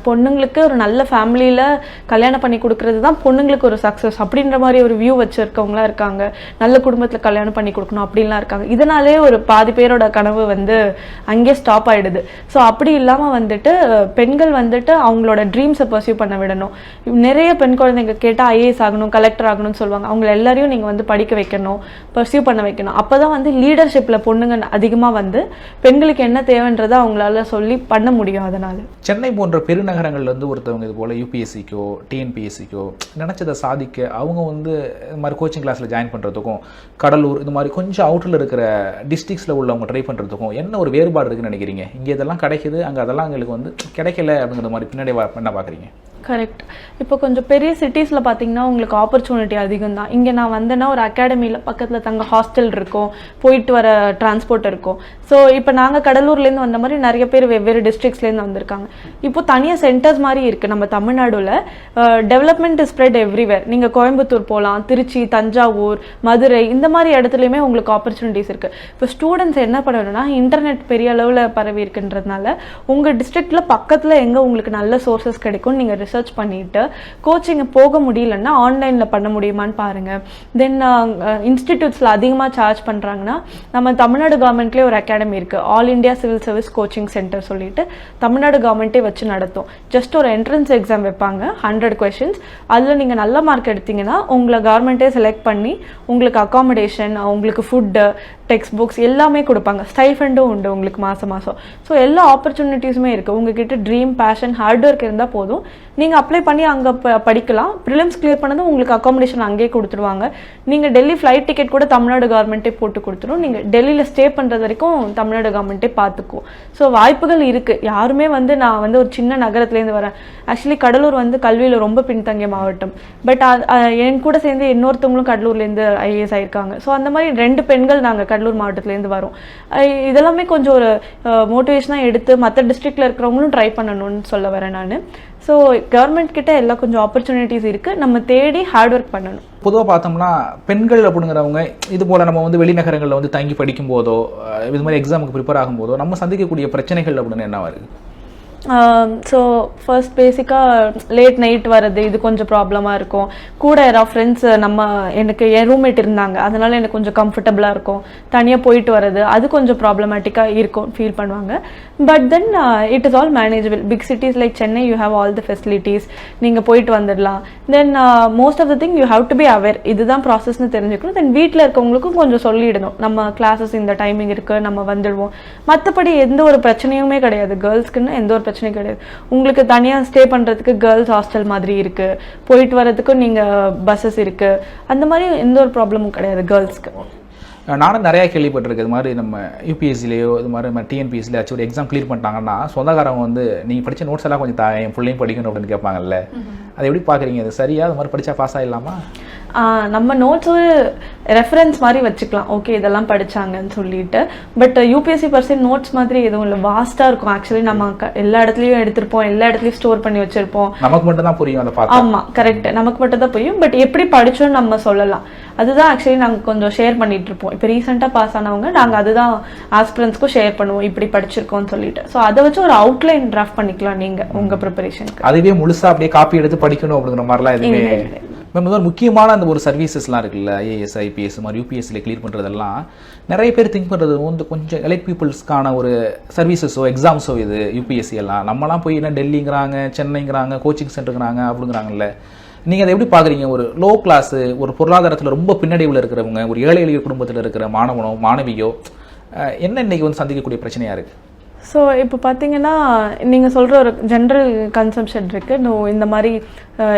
பொண்ணுங்களுக்கு ஒரு நல்ல ஃபேமிலியில் கல்யாணம் பண்ணி கொடுக்கறது தான் பொண்ணுங்களுக்கு ஒரு சக்ஸஸ் அப்படின்ற மாதிரி ஒரு வியூ வச்சுருக்கவங்களாம் இருக்காங்க. நல்ல குடும்பத்தில் கல்யாணம் பண்ணி கொடுக்கணும் அப்படின்லாம் இருக்காங்க. இதனாலே ஒரு பாதி பேரோட கனவு வந்து அங்கே ஸ்டாப் ஆகிடுது. ஸோ அப்படி இல்லாமல் வந்துட்டு பெண்கள் வந்துட்டு அவங்களோட ட்ரீம்ஸை பர்சியூ பண்ண விடணும். நிறைய பெண் குழந்தைங்க கேட்டால் ஐஏஎஸ் ஆகணும், கலெக்டர் ஆகணும்னு சொல்லுவாங்க. அவங்க எல்லாரையும் நீங்கள் வந்து படிக்க வைக்கணும், பர்சியூ பண்ண வைக்கணும். அப்போ தான் வந்து லீடர்ஷிப்பில் பொண்ணுங்க அதிகமாக வந்து பெண்களுக்கு என்ன தேவைன்றதை அவங்களால சொல்லி பண்ண முடியும். அதனால் சென்னை போன்ற பெருநகரங்கள்ல வந்து ஒருத்தவங்க இது போல் யூபிஎஸ்சிக்கோ டிஎன்பிஎஸ்சிக்கோ நினச்சதை சாதிக்க அவங்க வந்து இது மாதிரி கோச்சிங் கிளாஸில் ஜாயின் பண்ணுறதுக்கும், கடலூர் இது மாதிரி கொஞ்சம் அவுட்டரில் இருக்கிற டிஸ்ட்ரிக்ஸில் உள்ளவங்க ட்ரை பண்ணுறதுக்கும் என்ன ஒரு வேறுபாடு இருக்குன்னு நினைக்கிறீங்க? இங்கே இதெல்லாம் கிடைக்குது, அங்கே அதெல்லாம் எங்களுக்கு வந்து கிடைக்கல அப்படிங்கிற மாதிரி பின்னாடி என்ன பார்க்குறீங்க? கரெக்ட். இப்போ கொஞ்சம் பெரிய சிட்டிஸில் பார்த்தீங்கன்னா உங்களுக்கு ஆப்பர்ச்சுனிட்டி அதிகம் தான். இங்கே நான் வந்தேன்னா ஒரு அகாடமியில் பக்கத்தில் தங்க ஹாஸ்டல் இருக்கும், போயிட்டு வர டிரான்ஸ்போர்ட் இருக்கும். ஸோ இப்போ நாங்கள் கடலூர்லேருந்து வந்த மாதிரி நிறைய பேர் வெவ்வேறு டிஸ்ட்ரிக்ஸ்லேருந்து வந்திருக்காங்க. இப்போ தனியாக சென்டர்ஸ் மாதிரி இருக்குது நம்ம தமிழ்நாடுல. Development is spread everywhere. நீங்கள் கோயம்புத்தூர் போகலாம், திருச்சி, தஞ்சாவூர், மதுரை, இந்த மாதிரி இடத்துலையுமே உங்களுக்கு ஆப்பர்ச்சுனிட்டிஸ் இருக்குது. இப்போ ஸ்டூடெண்ட்ஸ் என்ன பண்ணணும்னா, இன்டர்நெட் பெரிய அளவில் பரவி இருக்குன்றதுனால உங்கள் டிஸ்ட்ரிக்டில் பக்கத்தில் எங்கே உங்களுக்கு நல்ல சோர்சஸ் கிடைக்கும் நீங்கள் ரிசர்ச் பண்ணிட்டு கோச்சிங் போக முடியலன்னா ஆன்லைனில் பண்ண முடியுமான்னு பாருங்கள். தென் இன்ஸ்டிடியூட்ஸில் அதிகமாக சார்ஜ் பண்ணுறாங்கன்னா நம்ம தமிழ்நாடு கவர்மெண்ட்லேயே ஒரு அகாடமி இருக்குது, all India civil service coaching centre சொல்லிட்டு தமிழ்நாடு கவர்மெண்ட்டே வச்சு நடத்தும். ஜஸ்ட் ஒரு என்ட்ரன்ஸ் எக்ஸாம் வைப்பாங்க, 100 questions. அதில் நீங்கள் நல்ல மார்க் எடுத்தீங்கன்னா உங்களை கவர்மெண்ட்டே செலக்ட் பண்ணி உங்களுக்கு அகாமடேஷன், உங்களுக்கு ஃபுட்டு, டெக்ஸ்ட் புக்ஸ் எல்லாமே கொடுப்பாங்க. ஸ்டைஃபண்டும் உண்டு உங்களுக்கு மாதம் மாதம். ஸோ எல்லா ஆப்பர்ச்சுனிட்டிஸுமே இருக்குது. உங்ககிட்ட ட்ரீம், பேஷன், ஹார்ட் ஒர்க் இருந்தால் போதும், நீங்கள் அப்ளை பண்ணி அங்கே படிக்கலாம். ப்ரிலிம்ஸ் கிளியர் பண்ணதும் உங்களுக்கு அகாமடேஷன் அங்கேயே கொடுத்துருவாங்க. நீங்கள் டெல்லி ஃப்ளைட் டிக்கெட் கூட தமிழ்நாடு கவர்மெண்ட்டே போட்டு கொடுத்துரும். நீங்கள் டெல்லியில் ஸ்டே பண்ணுறது வரைக்கும் தமிழ்நாடு கவர்மெண்ட்டே பார்த்துக்குவோம். ஸோ வாய்ப்புகள் இருக்குது. யாருமே வந்து நான் வந்து ஒரு சின்ன நகரத்துலேருந்து வரேன், ஆக்சுவலி கடலூர் வந்து கல்வியில் ரொம்ப பின்தங்கிய மாவட்டம், பட் என் கூட சேர்ந்து இன்னொருத்தவங்களும் கடலூர்லேருந்து ஐஏஎஸ் ஆயிருக்காங்க. ஸோ அந்த மாதிரி 2 பெண்கள் நாங்கள் கடலூர் மாவட்டத்துலேருந்து வரோம். இதெல்லாமே கொஞ்சம் ஒரு மோட்டிவேஷனாக எடுத்து மற்ற டிஸ்ட்ரிக்டில் இருக்கிறவங்களும் ட்ரை பண்ணணும்னு சொல்ல வரேன் நான். ஸோ கவர்மெண்ட் கிட்ட எல்லாம் கொஞ்சம் ஆப்பர்ச்சுனிட்டிஸ் இருக்குது, நம்ம தேடி ஹார்ட் ஒர்க் பண்ணணும். பொதுவாக பார்த்தோம்னா பெண்கள் அப்படிங்கிறவங்க இது போல் நம்ம வந்து வெளிநகரங்களில் வந்து தங்கி படிக்கும் போதோ இது மாதிரி எக்ஸாமுக்கு ப்ரிப்பேர் ஆகும்போதோ நம்ம சந்திக்கக்கூடிய பிரச்சனைகள் அப்படின்னு என்ன வருது? ஸோ ஃபர்ஸ்ட் பேசிக்காக லேட் நைட் வர்றது, இது கொஞ்சம் ப்ராப்ளமாக இருக்கும். கூட யாராவது ஃப்ரெண்ட்ஸ் எனக்கு என் ரூம்மேட் இருந்தாங்க, அதனால் எனக்கு கொஞ்சம் கம்ஃபர்டபுளாக இருக்கும். தனியாக போயிட்டு வர்றது அது கொஞ்சம் ப்ராப்ளமேட்டிக்காக இருக்கும், ஃபீல் பண்ணுவாங்க. But then it is all manageable. Big cities like Chennai you have all the facilities, நீங்கள் போயிட்டு வந்துடலாம். Then most of the thing you have to be aware, இதுதான் ப்ராசஸ்ன்னு தெரிஞ்சுக்கணும். தென் வீட்டில் இருக்கவங்களுக்கும் கொஞ்சம் சொல்லிடணும், நம்ம கிளாஸஸ் இந்த டைமிங் இருக்குது, நம்ம வந்துடுவோம். மற்றபடி எந்த ஒரு பிரச்சனையுமே கிடையாது, கேர்ள்ஸ்க்குன்னு எந்த ஒரு பிரச்சனை கிடையாது. உங்களுக்கு தனியாக ஸ்டே பண்ணுறதுக்கு கேர்ள்ஸ் ஹாஸ்டல் மாதிரி இருக்குது, போயிட்டு வரதுக்கும் நீங்கள் பஸ்ஸஸ் இருக்குது, அந்த மாதிரி எந்த ஒரு ப்ராப்ளமும் கிடையாது கேர்ள்ஸ்க்கு. நானும் நிறையா கேள்விப்பட்டிருக்கு, இது மாதிரி நம்ம யூபிஎஸ்சிலேயோ இது மாதிரி நம்ம டிஎன்பிஎஸ்சியில் ஆச்சு ஒரு எக்ஸாம் கிளியர் பண்ணிட்டாங்கன்னா சொந்தக்காரங்க வந்து நீங்கள் படித்த நோட்ஸ் எல்லாம் கொஞ்சம் என் பிள்ளையும் படிக்கணும் அப்படின்னு கேட்பாங்கல்ல, அது எப்படி பார்க்குறீங்க? அது சரியா? அது மாதிரி படித்தா பாஸ் ஆகிடலாமா? நம்ம நோட்ஸ் ஒரு ரெஃபரன்ஸ் மாதிரி வச்சுக்கலாம், ஓகே இதெல்லாம் படிச்சாங்கன்னு சொல்லிட்டு. பட் யூபிஎஸ்சி பர்சன் நோட்ஸ் மாதிரி எதுவும் இல்லை, வாஸ்ட்டாக இருக்கும். ஆக்சுவலி நம்ம எல்லா இடத்துலையும் எடுத்திருப்போம், எல்லா இடத்துலையும் ஸ்டோர் பண்ணி வச்சிருப்போம். நமக்கு மட்டும் தான் புரியும் அதை பார்த்து. ஆமாம், கரெக்ட், நமக்கு மட்டும் தான் புரியும். பட் எப்படி படிச்சோன்னு நம்ம சொல்லலாம். அதுதான் ஆக்சுவலி நாங்கள் கொஞ்சம் ஷேர் பண்ணிட்டு இருப்போம். இப்போ ரீசெண்டாக பாஸ் ஆனவங்க நாங்கள் அதுதான் ஆஸ்பிரன்ஸ்க்கும் ஷேர் பண்ணுவோம், இப்படி படிச்சிருக்கோம்னு சொல்லிட்டு. ஸோ அதை வச்சு ஒரு அவுட்லைன் டிராஃப்ட் பண்ணிக்கலாம் நீங்கள் உங்கள் ப்ரிப்பரேஷனுக்கு. அதுவே முழுசாக அப்படியே காப்பி எடுத்து படிக்கணும் அப்படிங்கிற மாதிரிலாம் எதுவுமே. மேம், முதல் முக்கியமான அந்த ஒரு சர்வீசஸ்லாம் இருக்குல்ல, ஐஏஎஸ் ஐபிஎஸ் மாதிரி யூபிஎஸ்சியில் கிளியர் பண்ணுறதெல்லாம் நிறைய பேர் திங்க் பண்ணுறது வந்து கொஞ்சம் எலைட் பீப்புள்ஸ்க்கான ஒரு சர்வீசஸோ எக்ஸாம்ஸோ இது யூபிஎஸ்சி எல்லாம். நம்மலாம் போய் என்ன டெல்லிங்கிறாங்க, சென்னைங்கிறாங்க, கோச்சிங் சென்டருங்கிறாங்க அப்படிங்கிறாங்கல்ல. நீங்கள் அதை எப்படி பார்க்குறீங்க? ஒரு லோ கிளாஸு, ஒரு பொருளாதாரத்தில் ரொம்ப பின்னடைவில் இருக்கிறவங்க, ஒரு ஏழை எளிய குடும்பத்தில் இருக்கிற மாணவனோ மாணவியோ என்ன இன்றைக்கி வந்து சந்திக்கக்கூடிய பிரச்சனையாக இருக்குது? ஸோ இப்போ பார்த்தீங்கன்னா நீங்கள் சொல்கிற ஒரு ஜென்ரல் கன்செப்ஷன் இருக்குது, இந்த மாதிரி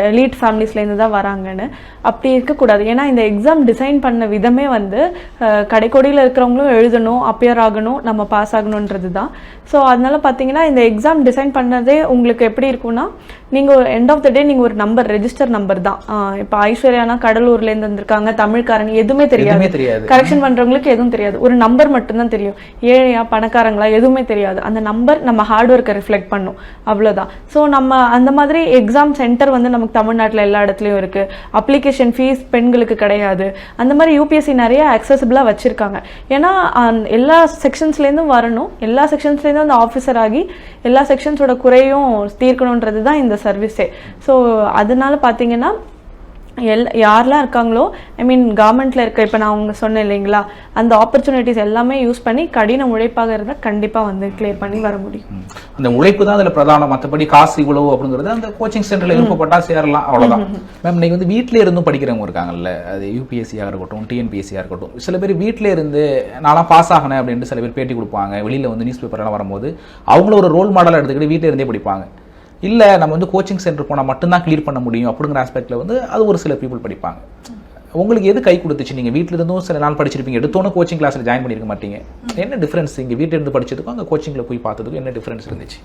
எலீட் ஃபேமிலிஸ்லேருந்து தான் வராங்கன்னு. அப்படி இருக்கக்கூடாது. ஏன்னா இந்த எக்ஸாம் டிசைன் பண்ண விதமே வந்து கடைக்கோடியில் இருக்கிறவங்களும் எழுதணும், அப்பியர் ஆகணும், நம்ம பாஸ் ஆகணுன்றது தான். ஸோ அதனால பார்த்தீங்கன்னா இந்த எக்ஸாம் டிசைன் பண்ணதே உங்களுக்கு எப்படி இருக்குன்னா, நீங்கள் எண்ட் ஆஃப் த டே நீங்கள் ஒரு நம்பர், ரெஜிஸ்டர் நம்பர் தான். இப்போ ஐஸ்வர்யானா கடலூர்லேருந்து வந்திருக்காங்க, தமிழ்காரங்க எதுவுமே தெரியாது, கரெக்ஷன் பண்ணுறவங்களுக்கு எதுவும் தெரியாது, ஒரு நம்பர் மட்டும்தான் தெரியும். ஏழையா பணக்காரங்களா எதுவுமே தெரியாது. அந்த நம்பர் நம்ம ஹார்ட் ஒர்க்கை ரிஃப்ளெக்ட் பண்ணும், அவ்வளோதான். ஸோ நம்ம அந்த மாதிரி எக்ஸாம் சென்டர் வந்து நமக்கு தமிழ்நாட்டில் எல்லா இடத்துலையும் இருக்குது. அப்ளிகேஷன் ஃபீஸ் பெண்களுக்கு கிடையாது. அந்த மாதிரி யூபிஎஸ்சி நிறைய அக்சசபிளாக வச்சுருக்காங்க. ஏன்னா எல்லா செக்ஷன்ஸ்லேருந்தும் வரணும், எல்லா செக்ஷன்ஸ்லேருந்தும் அந்த ஆஃபீஸர் ஆகி எல்லா செக்ஷன்ஸோட குறையும் தீர்க்கணுன்றது தான் இந்த சர்வீஸே. ஸோ அதனால பார்த்தீங்கன்னா யாரெல்லாம் இருக்காங்களோ, ஐ மீன் கவர்மெண்ட்டில் இருக்க, இப்போ நான் அவங்க சொன்னேன் இல்லைங்களா, அந்த ஆப்பர்ச்சுனிட்டிஸ் எல்லாமே யூஸ் பண்ணி கடின உழைப்பாக இருந்தால் கண்டிப்பாக வந்து கிளியர் பண்ணி வர முடியும். அந்த உழைப்பு தான் அதில் பிரதானம், மற்றபடி காசு இவ்வளவு அப்படிங்கிறது அந்த கோச்சிங் சென்டரில் விருப்பப்பட்டால் சேரலாம், அவ்வளோதான். மேம், நீங்கள் வந்து வீட்டிலே இருந்தும் படிக்கிறவங்க இருக்காங்கல்ல, அது யூபிஎஸ்சியாக இருக்கட்டும், டிஎன்பிஎஸ்சியாக இருக்கட்டும். சில பேர் வீட்டிலே இருந்து நான்லாம் பாஸ் ஆகினேன் அப்படின்ட்டு சில பேர் பேட்டி கொடுப்பாங்க. வெளியில் வந்து நியூஸ் பேப்பர்லாம் வரும்போது அவங்கள ஒரு ரோல் மாடலாக எடுத்துக்கிட்டு வீட்டில் இருந்தே படிப்பாங்க. இல்லை நம்ம வந்து கோச்சிங் சென்டர் போனால் மட்டும்தான் கிளியர் பண்ண முடியும் அப்படிங்கிற ஆஸ்பெக்டில் வந்து அது ஒரு சில பீப்புள் படிப்பாங்க. உங்களுக்கு எது கை கொடுத்துச்சு? நீங்கள் வீட்டில் இருந்தும் சில நாள் படிச்சிருப்பீங்க, எடுத்தோன்னே கோச்சிங் கிளாஸில் ஜாயின் பண்ணியிருக்க மாட்டீங்க. என்ன டிஃப்ரென்ஸ் இங்கே வீட்டில் இருந்து படிச்சதுக்கும் அங்கே கோச்சிங்கில் போய் பார்த்ததுக்கும் என்ன டிஃப்ரென்ஸ் இருந்துச்சு?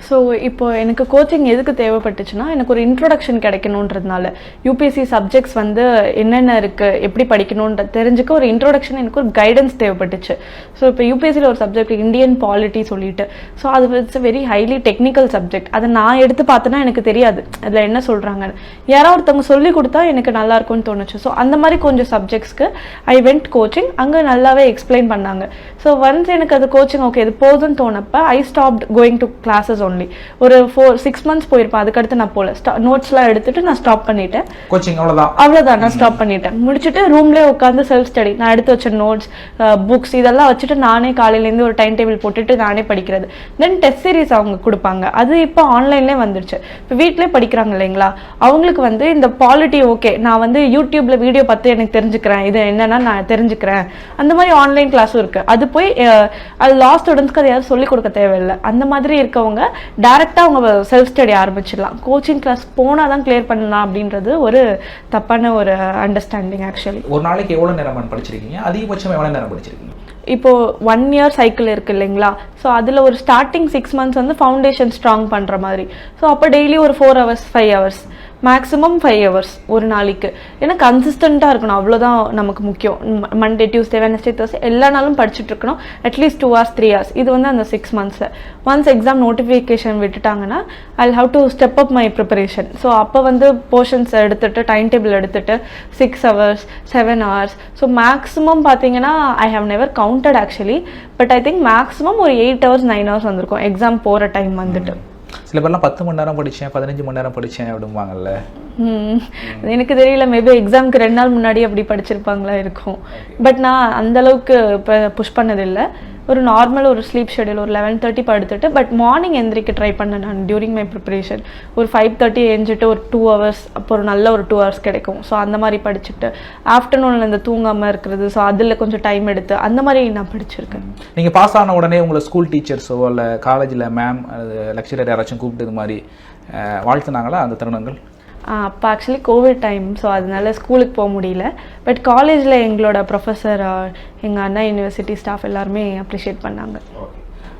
ஸோ இப்போ எனக்கு கோச்சிங் எதுக்கு தேவைப்பட்டுச்சுன்னா, எனக்கு ஒரு இன்ட்ரொடக்ஷன் கிடைக்கணுன்றதுனால. யூபிஎஸ்சி சப்ஜெக்ட்ஸ் வந்து என்னென்ன இருக்குது, எப்படி படிக்கணுன்ற தெரிஞ்சுக்க ஒரு இன்ட்ரொடக்ஷன், எனக்கு ஒரு கைடன்ஸ் தேவைப்பட்டுச்சு. ஸோ இப்போ யூபிஎஸ்சியில் ஒரு சப்ஜெக்ட் இந்தியன் பாலிட்டி சொல்லிட்டு, ஸோ அது it's very highly technical subject. அதை நான் எடுத்து பார்த்தேன்னா எனக்கு தெரியாது அதில் என்ன சொல்கிறாங்கன்னு. யாராவது ஒருத்தவங்க சொல்லி கொடுத்தா எனக்கு நல்லாயிருக்கும்னு தோணுச்சு. ஸோ அந்த மாதிரி கொஞ்சம் சப்ஜெக்ட்ஸ்க்கு ஐ வெண்ட் கோச்சிங். அங்கே நல்லாவே எக்ஸ்பிளைன் பண்ணாங்க. ஸோ ஒன்ஸ் எனக்கு அது கோச்சிங் ஓகே இது போதுன்னு தோணப்போ I stopped going to classes only. ஒரு 4-6 months போயிருப்பேன். அதுக்கடுத்து நான் போல நோட்ஸ்லாம் எடுத்துட்டு நான் ஸ்டாப் பண்ணிட்டேன். கோச்சிங் அவ்வளோதான், நான் ஸ்டாப் பண்ணிட்டேன். முடிச்சுட்டு ரூம்லேயே உட்காந்து செல்ஃப் ஸ்டடி, நான் எடுத்து வச்ச நோட்ஸ், புக்ஸ் இதெல்லாம் வச்சுட்டு நானே காலையிலேருந்து ஒரு டைம் டேபிள் போட்டுட்டு நானே படிக்கிறது. தென் டெஸ்ட் சீரிஸ் அவங்க கொடுப்பாங்க, அது இப்போ ஆன்லைன்லேயே வந்துருச்சு. இப்போ வீட்டிலே படிக்கிறாங்க இல்லைங்களா, அவங்களுக்கு வந்து இந்த பாலிட்டி ஓகே, நான் வந்து யூடியூப்ல வீடியோ பார்த்து எனக்கு தெரிஞ்சுக்கிறேன், இது என்னன்னா நான் தெரிஞ்சுக்கிறேன். அந்த மாதிரி ஆன்லைன் கிளாஸும் இருக்கு. அது போய் அது லா ஸ்டூடெண்ட்ஸ்க்கு அது யாரும் சொல்லிக் கொடுக்க தேவையில்லை. அந்த மாதிரி இருக்கவங்க டைரக்டா அவங்க செல்ஃப் ஸ்டடி ஆரம்பிச்சிடலாம். கோச்சிங் கிளாஸ் போனால் தான் கிளியர் பண்ணலாம் அப்படின்றது ஒரு தப்பான ஒரு அண்டர்ஸ்டாண்டிங். ஆக்சுவலி ஒரு நாளைக்கு எவ்வளோ நேரம் படிச்சிருக்கீங்க? அதிகபட்சம் எவ்வளோ நேரம் படிச்சிருக்கீங்க? இப்போ 1 year சைக்கிள் இருக்கு இல்லைங்களா, ஸோ அதில் ஒரு ஸ்டார்டிங் 6 months வந்து ஃபவுண்டேஷன் ஸ்ட்ராங் பண்ணுற மாதிரி. ஸோ அப்போ டெய்லி ஒரு 4 hours 5 hours மேக்ஸிமம் 5 hours ஒரு நாளைக்கு. ஏன்னா கன்சிஸ்டண்ட்டாக இருக்கணும், அவ்வளோதான் நமக்கு முக்கியம். மண்டே டியூஸ்டே வெனஸ்டே தேர்ஸ்டே எல்லா நாளும் படிச்சுட்டு இருக்கணும், அட்லீஸ்ட் 2 hours 3 hours. இது வந்து அந்த 6 months. ஒன்ஸ் எக்ஸாம் நோட்டிஃபிகேஷன் விட்டுட்டாங்கன்னா I have to step up my preparation. So அப்போ வந்து போர்ஷன்ஸ் எடுத்துட்டு டைம் டேபிள் எடுத்துட்டு 6 hours 7 hours. ஸோ மேக்ஸிமம் பார்த்தீங்கன்னா I have never counted actually, but I think maximum ஒரு 8 hours 9 hours வந்திருக்கும் எக்ஸாம் போகிற time வந்துட்டு. சில பேர்லாம் 10 மணி நேரம் படித்தேன் 15 மணி நேரம் படித்தேன் அப்படிம்பாங்கல்ல. எனக்கு தெரியல, மேபி எக்ஸாமுக்கு 2 நாள் முன்னாடி அப்படி படிச்சிருப்பாங்களா இருக்கும். பட் நான் அந்த அளவுக்கு இப்போ புஷ் பண்ணதில்லை. ஒரு நார்மல் ஒரு ஸ்லீப் ஷெடியூல் ஒரு 11:30 படுத்துட்டு, பட் மார்னிங் எந்திரிக்க ட்ரை பண்ணேன் நான் டியூரிங் மை ப்ரிப்பரேஷன். ஒரு 5:30 எழுந்துட்டு ஒரு 2 hours, அப்போ ஒரு நல்ல ஒரு 2 hours கிடைக்கும். ஸோ அந்த மாதிரி படிச்சுட்டு ஆஃப்டர்நூனில் இந்த தூங்காமல் இருக்கிறது, ஸோ அதில் கொஞ்சம் டைம் எடுத்து அந்த மாதிரி நான் படிச்சிருக்கேன். நீங்கள் பாஸ் ஆன உடனே உங்களை ஸ்கூல் டீச்சர்ஸோ இல்லை காலேஜில் மேம் லெக்சரர் யாராச்சும் கூப்பிட்டு இது மாதிரி வாழ்த்துனாங்களா அந்த தருணங்கள்? அப்போ ஆக்சுவலி கோவிட் டைம், ஸோ அதனால ஸ்கூலுக்கு போக முடியல. பட் காலேஜில் எங்களோட ப்ரொஃபஸர், எங்கள் அண்ணா யூனிவர்சிட்டி ஸ்டாஃப் எல்லாருமே அப்ரிஷியேட் பண்ணாங்க.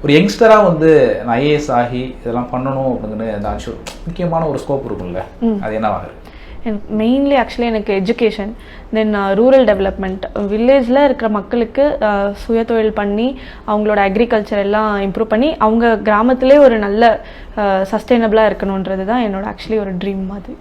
ஒரு யங்ஸ்டராக வந்து நான் ஐஏஎஸ் ஆகி இதெல்லாம் பண்ணணும் அப்படின்னு ஏதாச்சும் முக்கியமான ஒரு ஸ்கோப் இருக்கும்ல, அது என்னவாக? மெயின்லி ஆக்சுவலி எனக்கு எஜுகேஷன், தென் ரூரல் டெவலப்மெண்ட், வில்லேஜில் இருக்கிற மக்களுக்கு சுயதொழில் பண்ணி அவங்களோட அக்ரிகல்ச்சர் எல்லாம் இம்ப்ரூவ் பண்ணி அவங்க கிராமத்திலே ஒரு நல்ல சஸ்டைனபிளாக இருக்கணுன்றது தான் என்னோட ஆக்சுவலி ஒரு ட்ரீம் மாதிரி.